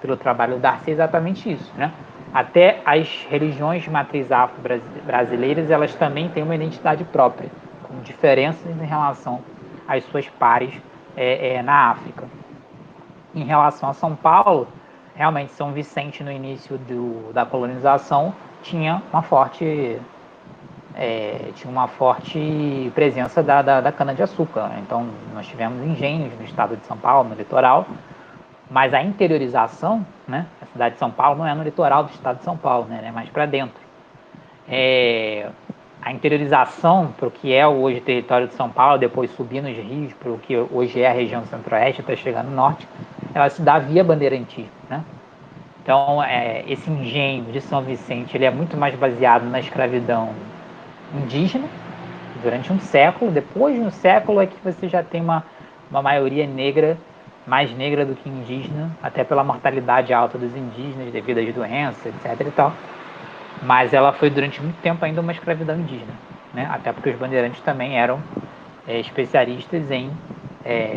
pelo trabalho do Darcy é exatamente isso, né? Até as religiões de matriz afro-brasileiras, elas também têm uma identidade própria, com diferenças em relação às suas pares na África. Em relação a São Paulo, realmente São Vicente, no início da colonização, tinha uma forte presença da cana-de-açúcar. Então, nós tivemos engenhos no estado de São Paulo, no litoral, mas a interiorização, né, a cidade de São Paulo não é no litoral do estado de São Paulo, né, é mais para dentro. A interiorização para o que é hoje o território de São Paulo, depois subir nos rios para o que hoje é a região centro-oeste até chegar no norte, ela se dá via Bandeirantes, né? Então, esse engenho de São Vicente, ele é muito mais baseado na escravidão indígena, durante um século. Depois de um século é que você já tem uma maioria negra, mais negra do que indígena, até pela mortalidade alta dos indígenas devido às doenças, etc. e tal. Mas ela foi durante muito tempo ainda uma escravidão indígena, né? Até porque os bandeirantes também eram especialistas em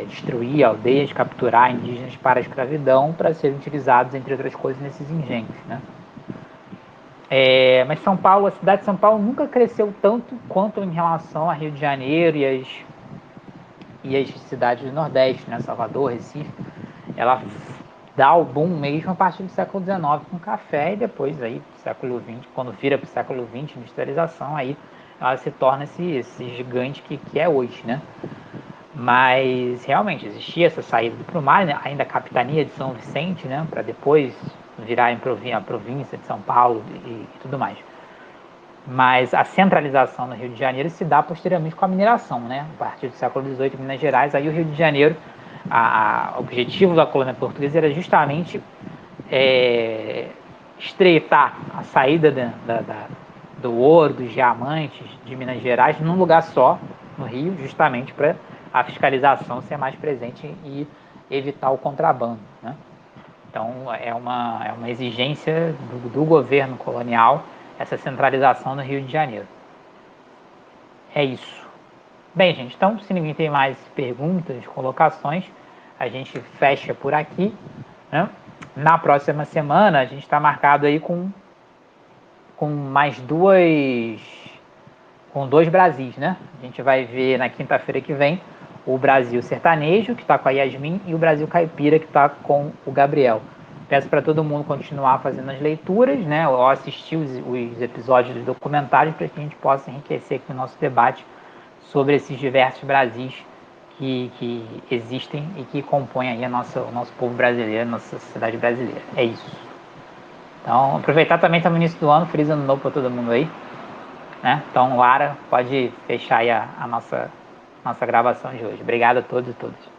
destruir aldeias, capturar indígenas para a escravidão, para serem utilizados, entre outras coisas, nesses engenhos, né? Mas São Paulo, a cidade de São Paulo nunca cresceu tanto quanto em relação a Rio de Janeiro e as cidades do Nordeste, né? Salvador, Recife. Ela dá o boom mesmo a partir do século XIX com café, e depois aí século XX, quando vira para o século XX, industrialização, aí ela se torna esse gigante que é hoje, né? Mas realmente existia essa saída para o mar, né? Ainda a capitania de São Vicente, né? Para depois virar a província de São Paulo e tudo mais. Mas a centralização no Rio de Janeiro se dá posteriormente com a mineração, né? A partir do século XVIII, Minas Gerais, aí o Rio de Janeiro, o objetivo da colônia portuguesa era justamente estreitar a saída do ouro, dos diamantes de Minas Gerais num lugar só, no Rio, justamente para a fiscalização ser mais presente e evitar o contrabando, né? Então, é uma exigência do governo colonial essa centralização no Rio de Janeiro. É isso. Bem, gente, então, se ninguém tem mais perguntas, colocações, a gente fecha por aqui, né? Na próxima semana, a gente está marcado aí com mais com dois Brasis, né? A gente vai ver na quinta-feira que vem o Brasil sertanejo, que está com a Yasmin, e o Brasil caipira, que está com o Gabriel. Peço para todo mundo continuar fazendo as leituras, né? Ou assistir os episódios dos documentários para que a gente possa enriquecer aqui o nosso debate sobre esses diversos Brasis que existem e que compõem aí o nosso povo brasileiro, a nossa sociedade brasileira. É isso. Então, aproveitar também, estamos no início do ano, feliz ano novo para todo mundo aí, né? Então, Lara, pode fechar aí a nossa gravação de hoje. Obrigado a todos e todas.